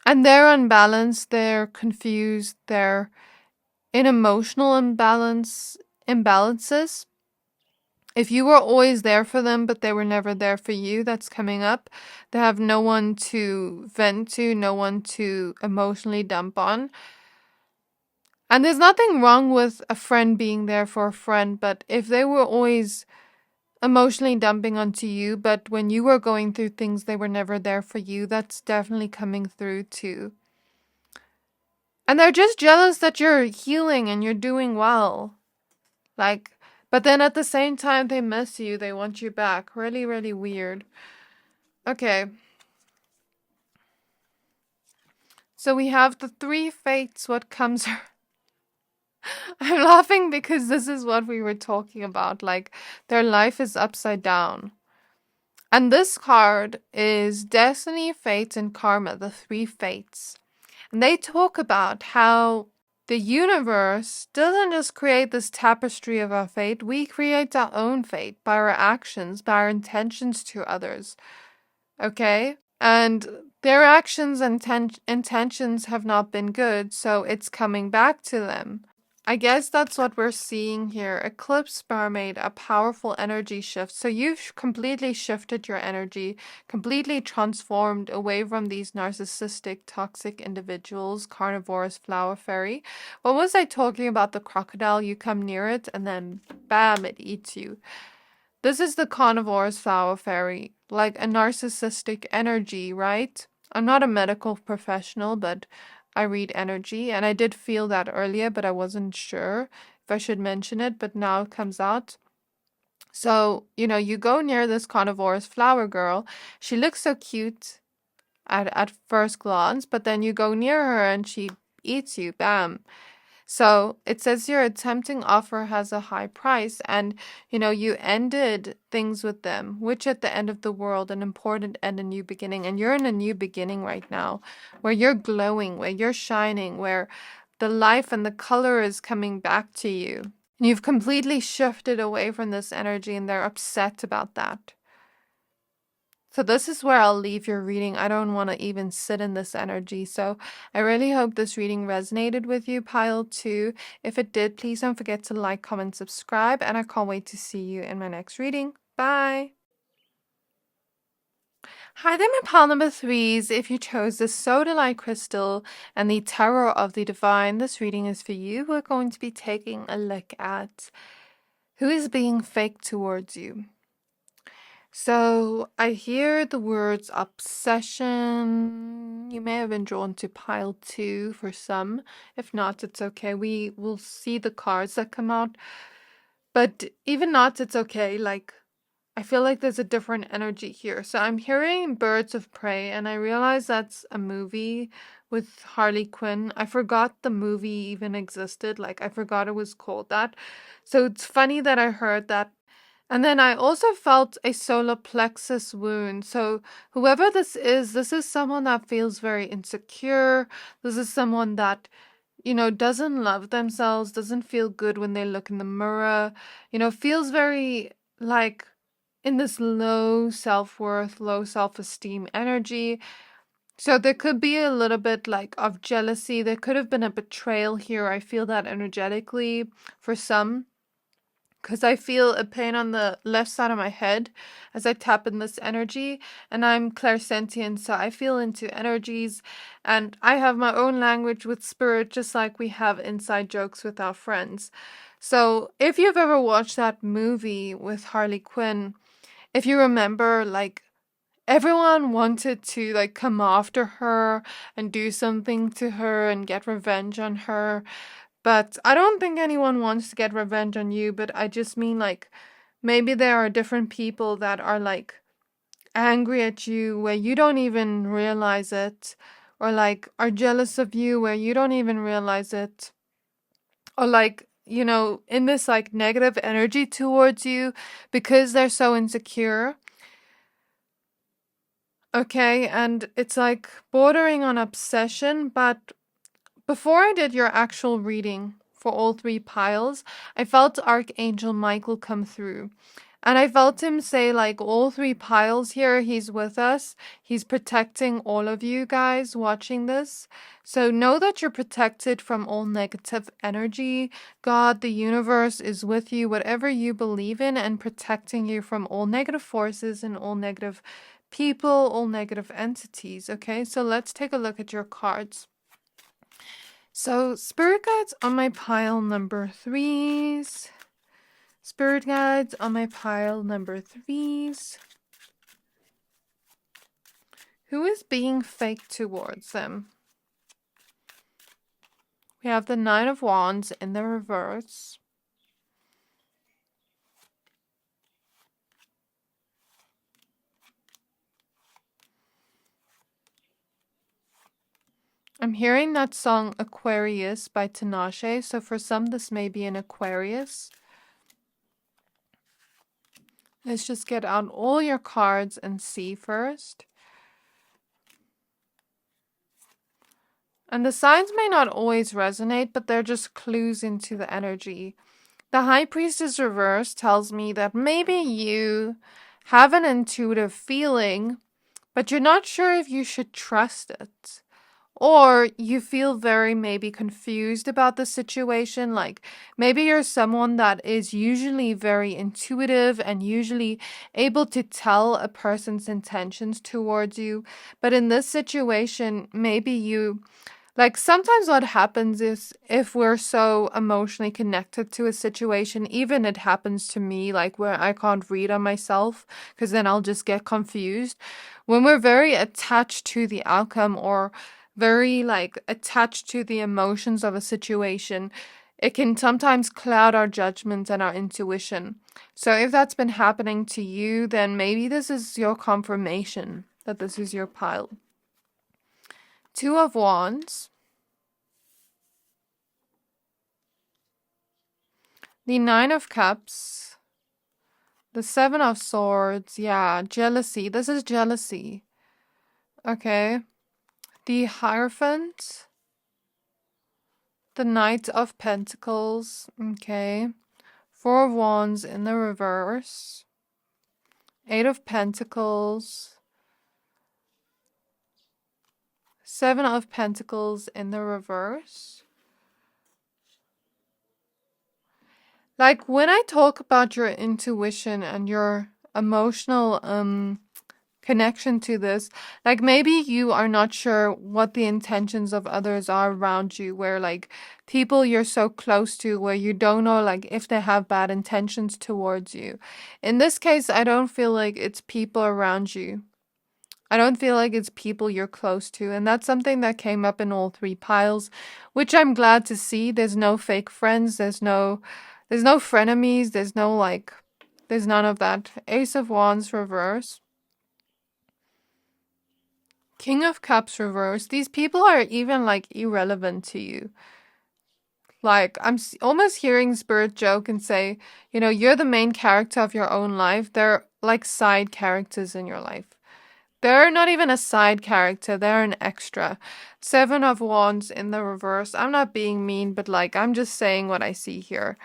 And they're unbalanced, they're confused, they're in emotional imbalances. If you were always there for them, but they were never there for you, that's coming up. They have no one to vent to, no one to emotionally dump on. And there's nothing wrong with a friend being there for a friend, but if they were always emotionally dumping onto you, but when you were going through things, they were never there for you, that's definitely coming through too. And they're just jealous that you're healing and you're doing well. But then at the same time, they miss you. They want you back. Really, really weird. Okay. So we have the three fates. What comes? I'm laughing because this is what we were talking about. Like, their life is upside down. And this card is Destiny, Fate, and Karma, the three fates. And they talk about how the universe doesn't just create this tapestry of our fate, we create our own fate by our actions, by our intentions to others. Okay? And their actions and intentions have not been good, so it's coming back to them. I guess that's what we're seeing here. Eclipse barmaid, a powerful energy shift. So you've completely shifted your energy, completely transformed away from these narcissistic, toxic individuals, carnivorous flower fairy. What was I talking about? The crocodile, you come near it and then bam, it eats you. This is the carnivorous flower fairy, like a narcissistic energy, right? I'm not a medical professional, but I read energy, and I did feel that earlier, but I wasn't sure if I should mention it, but now it comes out. So, you go near this carnivorous flower girl. She looks so cute at first glance, but then you go near her and she eats you. Bam. So it says your tempting offer has a high price, and you ended things with them, which at the end of the world, an important end, a new beginning. And you're in a new beginning right now, where you're glowing, where you're shining, where the life and the color is coming back to you. And you've completely shifted away from this energy, and they're upset about that. So this is where I'll leave your reading. I don't want to even sit in this energy. So I really hope this reading resonated with you, pile 2. If it did, please don't forget to like, comment, subscribe, and I can't wait to see you in my next reading. Bye! Hi there, my pile number 3s. If you chose the Sodalite crystal and the Terror of the Divine, this reading is for you. We're going to be taking a look at who is being fake towards you. So I hear the words obsession. You may have been drawn to pile 2 for some. If not, it's okay. We will see the cards that come out. But even not, it's okay. Like, I feel like there's a different energy here. So I'm hearing Birds of Prey, and I realize that's a movie with Harley Quinn. I forgot the movie even existed. Like, I forgot it was called that. So it's funny that I heard that. And then I also felt a solar plexus wound. So whoever this is someone that feels very insecure. This is someone that, doesn't love themselves, doesn't feel good when they look in the mirror, feels very like in this low self-worth, low self-esteem energy. So there could be a little bit like of jealousy. There could have been a betrayal here. I feel that energetically for some. because I feel a pain on the left side of my head as I tap in this energy, and I'm clairsentient, so I feel into energies, and I have my own language with spirit, just like we have inside jokes with our friends. So if you've ever watched that movie with Harley Quinn, if you remember, like, everyone wanted to like come after her and do something to her and get revenge on her. But I don't think anyone wants to get revenge on you, but I just mean like maybe there are different people that are like angry at you where you don't even realize it, or like are jealous of you where you don't even realize it, or like, you know, in this like negative energy towards you because they're so insecure. Okay, and it's like bordering on obsession, but before I did your actual reading for all three piles, I felt Archangel Michael come through. And I felt him say, like, all three piles here, he's with us. He's protecting all of you guys watching this. So know that you're protected from all negative energy. God, the universe is with you, whatever you believe in, and protecting you from all negative forces and all negative people, all negative entities. Okay, so let's take a look at your cards. So, spirit guides on my pile number threes. Spirit guides on my pile number threes. Who is being fake towards them? We have the Nine of Wands in the reverse. I'm hearing that song Aquarius by Tinashe, so for some this may be an Aquarius. Let's just get out all your cards and see first. And the signs may not always resonate, but they're just clues into the energy. The High Priestess reverse tells me that maybe you have an intuitive feeling, but you're not sure if you should trust it. Or you feel very maybe confused about the situation. Like maybe you're someone that is usually very intuitive and usually able to tell a person's intentions towards you. But in this situation, maybe you, like sometimes what happens is if we're so emotionally connected to a situation, even it happens to me, like where I can't read on myself because then I'll just get confused. When we're very attached to the outcome or very like attached to the emotions of a situation, it can sometimes cloud our judgment and our intuition. So if that's been happening to you, then maybe this is your confirmation that this is your pile. Two of Wands. The Nine of Cups. The Seven of Swords. Yeah, jealousy. This is jealousy. Okay. The Hierophant. The Knight of Pentacles. Okay. Four of Wands in the reverse. Eight of Pentacles. Seven of Pentacles in the reverse. Like when I talk about your intuition and your emotional connection to this, like maybe you are not sure what the intentions of others are around you, where like people you're so close to where you don't know like if they have bad intentions towards you. In this case, I don't feel like it's people around you. I don't feel like it's people you're close to, and that's something that came up in all three piles, which I'm glad to see. There's no fake friends, there's no frenemies, there's none of that. Ace of Wands reverse. King of Cups reverse. These people are even like irrelevant to you. Like I'm almost hearing Spirit joke and say, you know, you're the main character of your own life. They're like side characters in your life. They're not even a side character, they're an extra. Seven of Wands in the reverse. I'm not being mean, but like I'm just saying what I see here.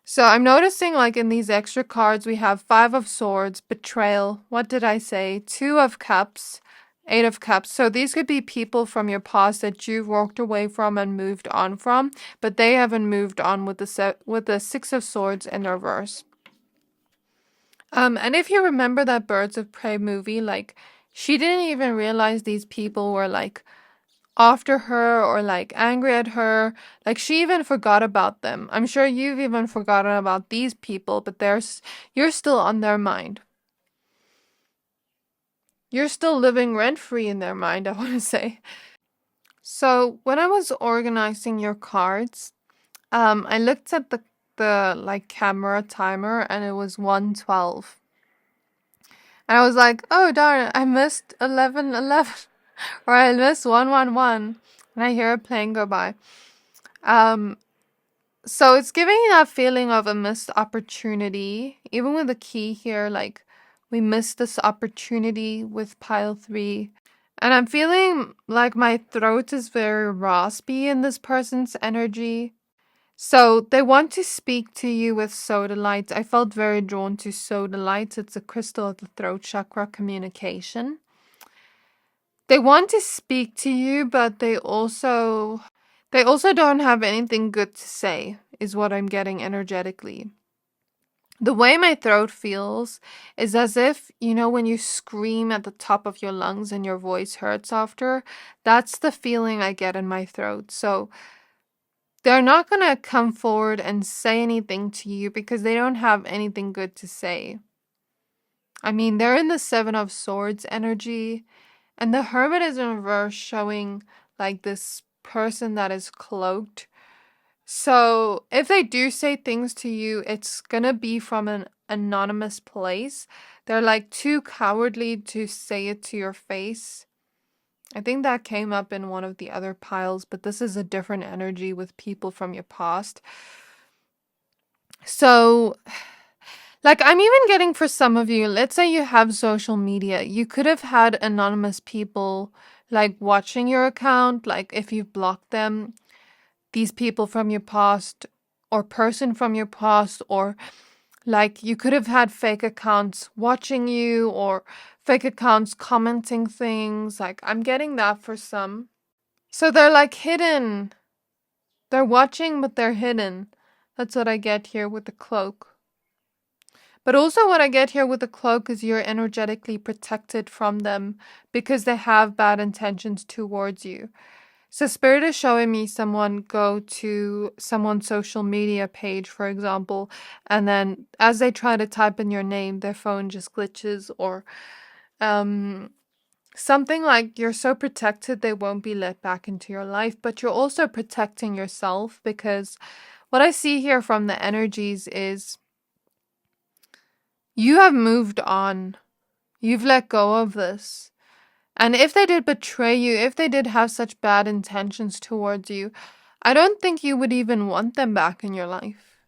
So I'm noticing like in these extra cards we have Five of Swords, Betrayal. What did I say? Two of Cups, Eight of Cups. So these could be people from your past that you've walked away from and moved on from, but they haven't moved on with the Six of Swords in reverse. And if you remember that Birds of Prey movie, like, she didn't even realize these people were like after her or like angry at her. Like, she even forgot about them. I'm sure you've even forgotten about these people, but you're still on their mind. You're still living rent-free in their mind, I want to say. So when I was organizing your cards, I looked at the like camera timer and it was 1:12. And I was like, oh darn, I missed 11:11 or I missed 1:11. And I hear a plane go by. So it's giving me that feeling of a missed opportunity. Even with the key here, like, we missed this opportunity with pile 3. And I'm feeling like my throat is very raspy in this person's energy. So they want to speak to you with Sodalite. I felt very drawn to Sodalite. It's a crystal of the throat chakra, communication. They want to speak to you, but they also don't have anything good to say, is what I'm getting energetically. The way my throat feels is as if, you know, when you scream at the top of your lungs and your voice hurts after, that's the feeling I get in my throat. So they're not going to come forward and say anything to you because they don't have anything good to say. I mean, they're in the Seven of Swords energy, and the Hermit is in reverse, showing like this person that is cloaked. So if they do say things to you, it's gonna be from an anonymous place. They're like too cowardly to say it to your face. I think that came up in one of the other piles, but this is a different energy with people from your past. So, like, I'm even getting for some of you, let's say you have social media, you could have had anonymous people like watching your account, like if you've blocked them, these people from your past or person from your past, or like you could have had fake accounts watching you or fake accounts commenting things. Like, I'm getting that for some. So they're like hidden. They're watching, but they're hidden. That's what I get here with the cloak. But also what I get here with the cloak is you're energetically protected from them because they have bad intentions towards you. So Spirit is showing me someone go to someone's social media page, for example, and then as they try to type in your name, their phone just glitches, or something like you're so protected they won't be let back into your life, but you're also protecting yourself because what I see here from the energies is you have moved on. You've let go of this. And if they did betray you, if they did have such bad intentions towards you, I don't think you would even want them back in your life.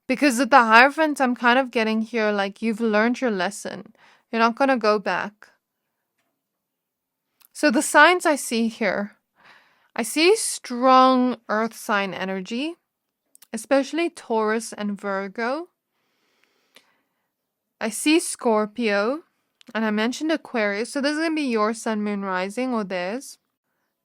Because with the Hierophant, I'm kind of getting here like you've learned your lesson. You're not going to go back. So the signs I see here, I see strong earth sign energy, especially Taurus and Virgo. I see Scorpio, and I mentioned Aquarius, so this is going to be your sun, moon, rising, or theirs.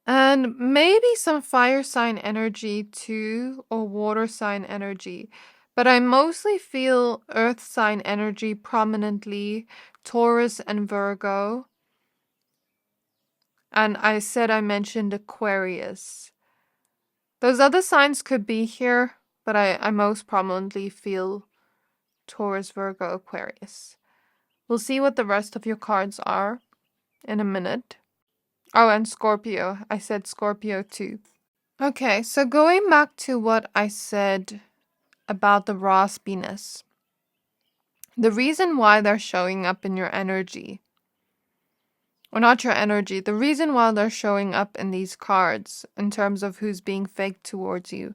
And maybe some fire sign energy too, or water sign energy. But I mostly feel earth sign energy prominently, Taurus and Virgo. And I mentioned Aquarius. Those other signs could be here, but I most prominently feel Taurus, Virgo, Aquarius. We'll see what the rest of your cards are in a minute. Oh, and Scorpio. I said Scorpio too. Okay, so going back to what I said about the raspiness. The reason why they're showing up in your energy, or not your energy, the reason why they're showing up in these cards in terms of who's being fake towards you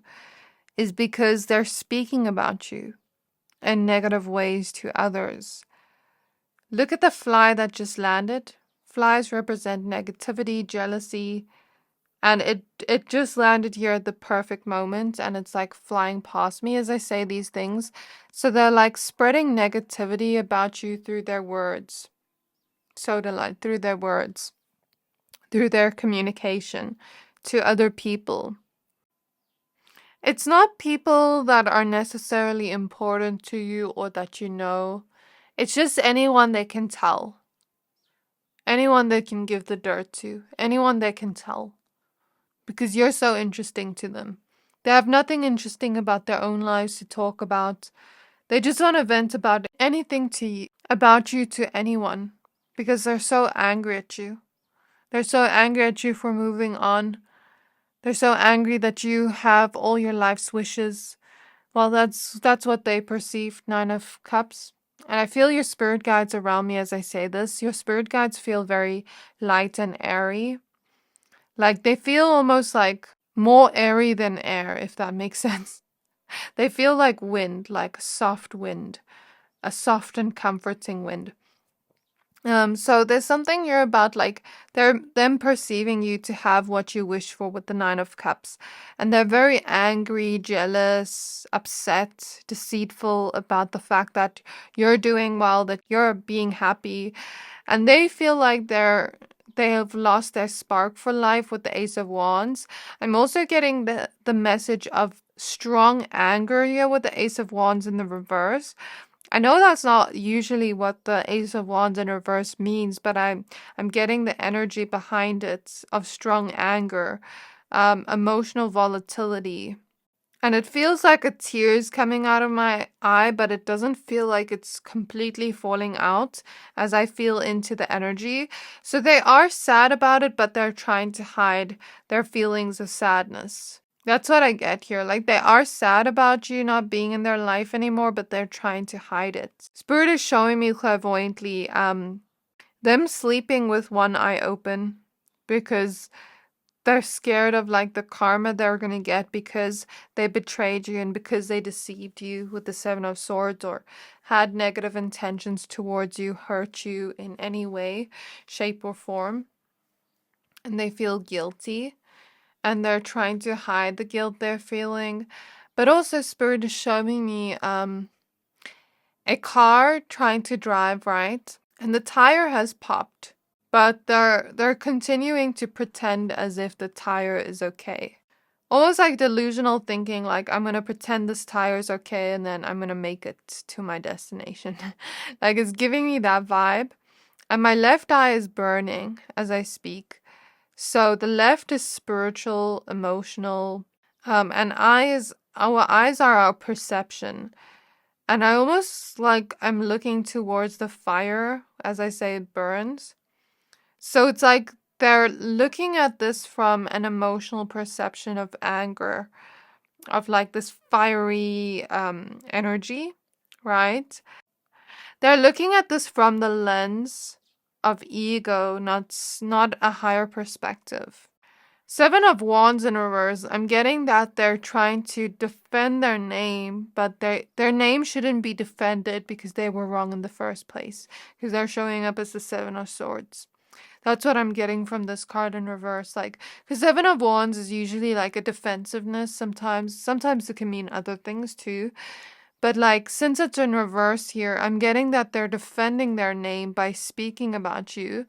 is because they're speaking about you in negative ways to others. Look at the fly that just landed. Flies represent negativity, jealousy, and it just landed here at the perfect moment, and it's like flying past me as I say these things. So they're like spreading negativity about you through their words. Sodalite, through their words, through their communication to other people. It's not people that are necessarily important to you or that you know. It's just anyone they can tell. Anyone they can give the dirt to. Anyone they can tell. Because you're so interesting to them. They have nothing interesting about their own lives to talk about. They just want to vent about anything to you, about you to anyone. Because they're so angry at you. They're so angry at you for moving on. They're so angry that you have all your life's wishes. Well, that's what they perceive, Nine of Cups. And I feel your spirit guides around me as I say this. Your spirit guides feel very light and airy. Like they feel almost like more airy than air, if that makes sense. They feel like wind, like a soft wind, a soft and comforting wind. So there's something here about like them perceiving you to have what you wish for with the Nine of Cups. And they're very angry, jealous, upset, deceitful about the fact that you're doing well, that you're being happy. And they feel like they have lost their spark for life with the Ace of Wands. I'm also getting the message of strong anger here with the Ace of Wands in the reverse. I know that's not usually what the Ace of Wands in reverse means, but I'm getting the energy behind it of strong anger, emotional volatility. And it feels like a tear's coming out of my eye, but it doesn't feel like it's completely falling out as I feel into the energy. So they are sad about it, but they're trying to hide their feelings of sadness. That's what I get here. Like they are sad about you not being in their life anymore, but they're trying to hide it. Spirit is showing me clairvoyantly them sleeping with one eye open because they're scared of like the karma they're gonna get because they betrayed you and because they deceived you with the Seven of Swords or had negative intentions towards you, hurt you in any way, shape, or form. And they feel guilty. And they're trying to hide the guilt they're feeling. But also Spirit is showing me a car trying to drive, right? And the tire has popped. But they're continuing to pretend as if the tire is okay. Almost like delusional thinking, like I'm gonna pretend this tire is okay and then I'm gonna make it to my destination. Like it's giving me that vibe. And my left eye is burning as I speak. So the left is spiritual, emotional, and our eyes are our perception. And I almost like I'm looking towards the fire, as I say, it burns. So it's like they're looking at this from an emotional perception of anger, of like this fiery energy, right? They're looking at this from the lens of ego, not a higher perspective. Seven of Wands in reverse. I'm getting that they're trying to defend their name, but their name shouldn't be defended because they were wrong in the first place. Because they're showing up as the Seven of Swords. That's what I'm getting from this card in reverse. Like, because Seven of Wands is usually like a defensiveness sometimes. Sometimes it can mean other things too. But like, since it's in reverse here, I'm getting that they're defending their name by speaking about you.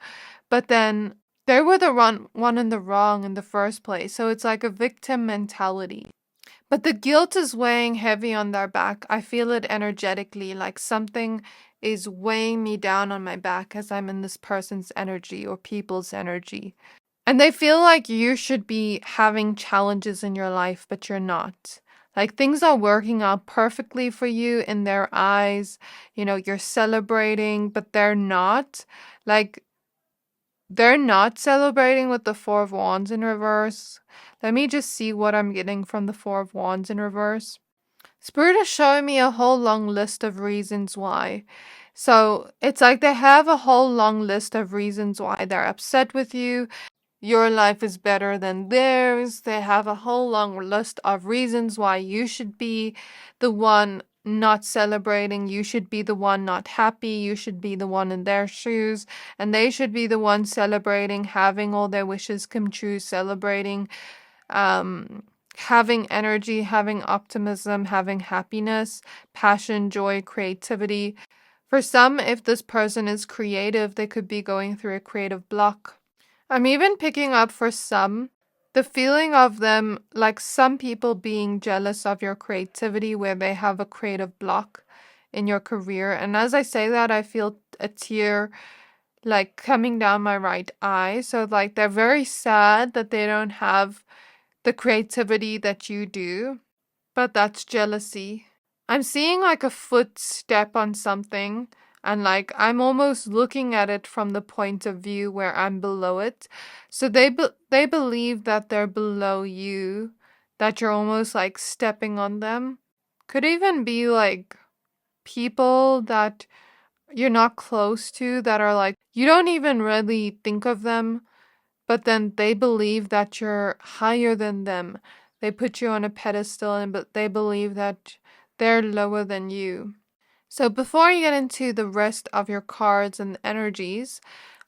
But then they were the one in the wrong in the first place. So it's like a victim mentality. But the guilt is weighing heavy on their back. I feel it energetically, like something is weighing me down on my back as I'm in this person's energy or people's energy. And they feel like you should be having challenges in your life, but you're not. Like things are working out perfectly for you in their eyes. You know, you're celebrating, but they're not. Like, they're not celebrating with the Four of Wands in reverse. Let me just see what I'm getting from the Four of Wands in reverse. Spirit is showing me a whole long list of reasons why. So it's like they have a whole long list of reasons why they're upset with you. Your life is better than theirs. They have a whole long list of reasons why you should be the one not celebrating. You should be the one not happy. You should be the one in their shoes. And they should be the one celebrating, having all their wishes come true, celebrating, having energy, having optimism, having happiness, passion, joy, creativity. For some, if this person is creative, they could be going through a creative block. I'm even picking up for some the feeling of them, like some people being jealous of your creativity where they have a creative block in your career. And as I say that, I feel a tear like coming down my right eye. So like they're very sad that they don't have the creativity that you do, but that's jealousy. I'm seeing like a footstep on something, and like I'm almost looking at it from the point of view where I'm below it. So they believe that they're below you, that you're almost like stepping on them. Could even be like people that you're not close to, that are like you don't even really think of them, but then they believe that you're higher than them. They put you on a pedestal, and but they believe that they're lower than you. So before you get into the rest of your cards and energies,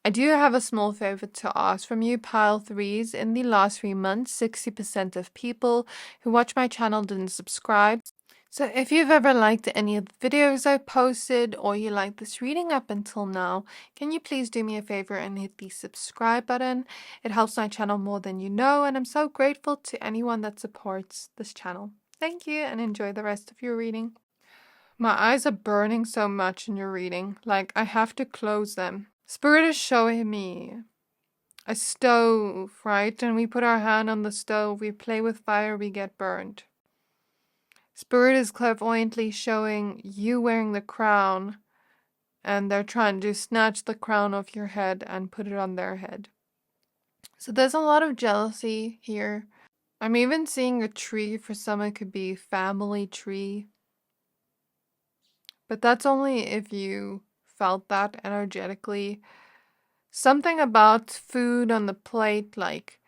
I do have a small favor to ask from you, pile threes. In the last 3 months, 60% of people who watch my channel didn't subscribe. So if you've ever liked any of the videos I posted, or you like this reading up until now, can you please do me a favor and hit the subscribe button? It helps my channel more than you know, and I'm so grateful to anyone that supports this channel. Thank you, and enjoy the rest of your reading. My eyes are burning so much in your reading, like I have to close them. Spirit is showing me a stove, right? And we put our hand on the stove, we play with fire, we get burned. Spirit is clairvoyantly showing you wearing the crown, and they're trying to snatch the crown off your head and put it on their head. So there's a lot of jealousy here. I'm even seeing a tree. For some it could be family tree. But that's only if you felt that energetically. Something about food on the plate, like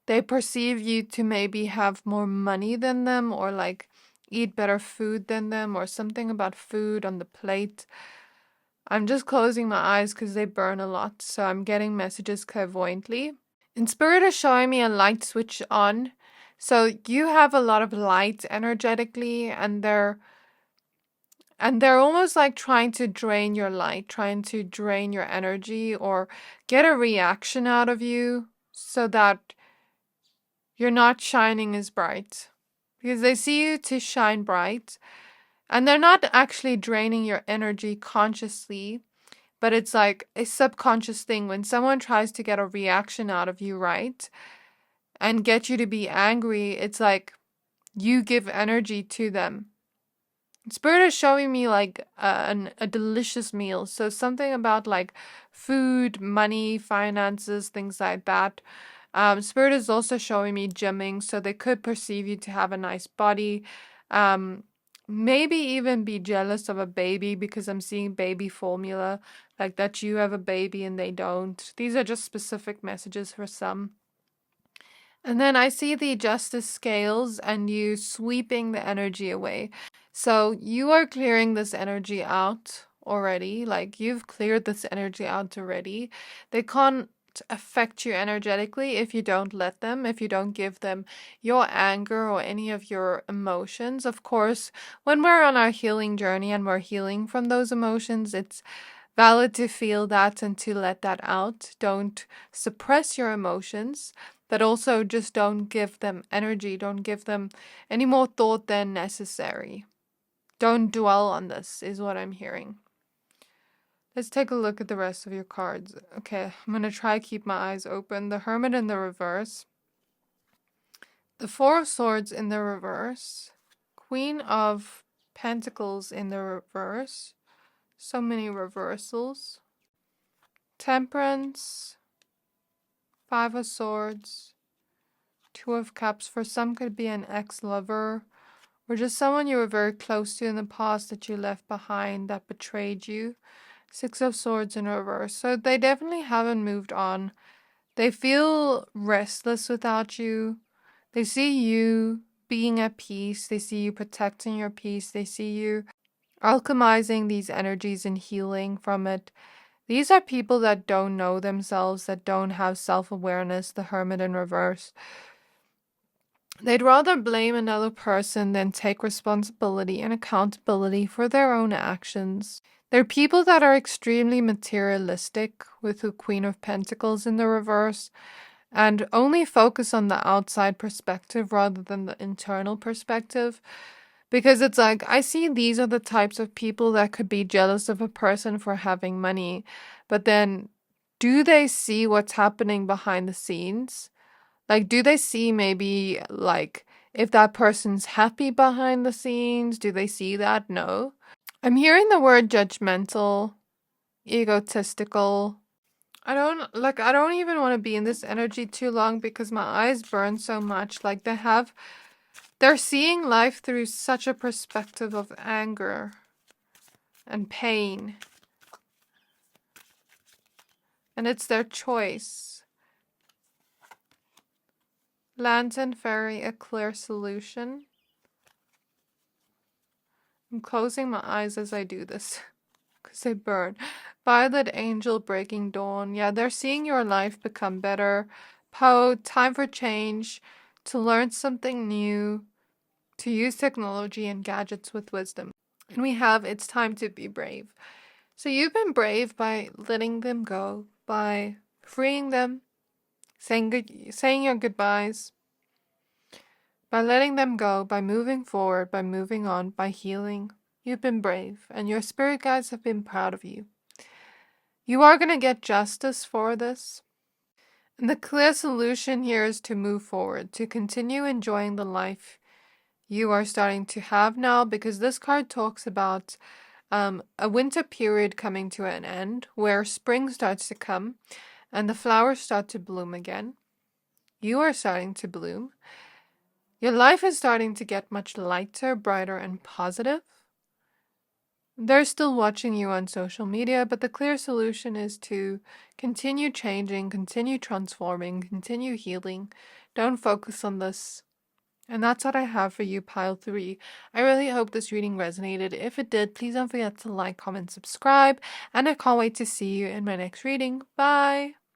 they perceive you to maybe have more money than them, or like eat better food than them, or something about food on the plate. I'm just closing my eyes because they burn a lot, so I'm getting messages clairvoyantly. And Spirit is showing me a light switch on. So you have a lot of light energetically, and they're almost like trying to drain your light, trying to drain your energy, or get a reaction out of you so that you're not shining as bright. Because they see you to shine bright, and they're not actually draining your energy consciously, but it's like a subconscious thing. When someone tries to get a reaction out of you, right, and get you to be angry, it's like you give energy to them. Spirit is showing me like a delicious meal. So something about like food, money, finances, things like that. Spirit is also showing me gymming. So they could perceive you to have a nice body. Maybe even be jealous of a baby, because I'm seeing baby formula. Like that you have a baby and they don't. These are just specific messages for some. And then I see the justice scales and you sweeping the energy away. So you are clearing this energy out already. Like you've cleared this energy out already. They can't affect you energetically if you don't let them, if you don't give them your anger or any of your emotions. Of course, when we're on our healing journey and we're healing from those emotions, it's valid to feel that and to let that out. Don't suppress your emotions, but also just don't give them energy. Don't give them any more thought than necessary. Don't dwell on this, is what I'm hearing. Let's take a look at the rest of your cards. Okay, I'm going to try to keep my eyes open. The Hermit in the reverse. The Four of Swords in the reverse. Queen of Pentacles in the reverse. So many reversals. Temperance. Five of Swords. Two of Cups. For some could be an ex-lover, or just someone you were very close to in the past that you left behind, that betrayed you. Six of Swords in reverse. So they definitely haven't moved on. They feel restless without you. They see you being at peace. They see you protecting your peace. They see you alchemizing these energies and healing from it. These are people that don't know themselves, that don't have self-awareness, the Hermit in reverse. They'd rather blame another person than take responsibility and accountability for their own actions. They're people that are extremely materialistic with the Queen of Pentacles in the reverse and only focus on the outside perspective rather than the internal perspective. Because it's like, I see these are the types of people that could be jealous of a person for having money, but then do they see what's happening behind the scenes? Like, do they see maybe like if that person's happy behind the scenes? Do they see that? No. I'm hearing the word judgmental, egotistical. I don't even want to be in this energy too long because my eyes burn so much. Like they're seeing life through such a perspective of anger and pain. And it's their choice. Lantern Fairy, a clear solution. I'm closing my eyes as I do this because they burn. Violet Angel, Breaking Dawn. Yeah, they're seeing your life become better. Poe, time for change, to learn something new, to use technology and gadgets with wisdom. And we have, it's time to be brave. So you've been brave by letting them go, by freeing them, saying your goodbyes, by letting them go, by moving forward, by moving on, by healing. You've been brave, and your spirit guides have been proud of you. You are going to get justice for this. And the clear solution here is to move forward, to continue enjoying the life you are starting to have now, because this card talks about a winter period coming to an end where spring starts to come and the flowers start to bloom again. You are starting to bloom. Your life is starting to get much lighter, brighter, and positive. They're still watching you on social media, but the clear solution is to continue changing, continue transforming, continue healing. Don't focus on this. And that's what I have for you, pile 3. I really hope this reading resonated. If it did, please don't forget to like, comment, subscribe, and I can't wait to see you in my next reading. Bye!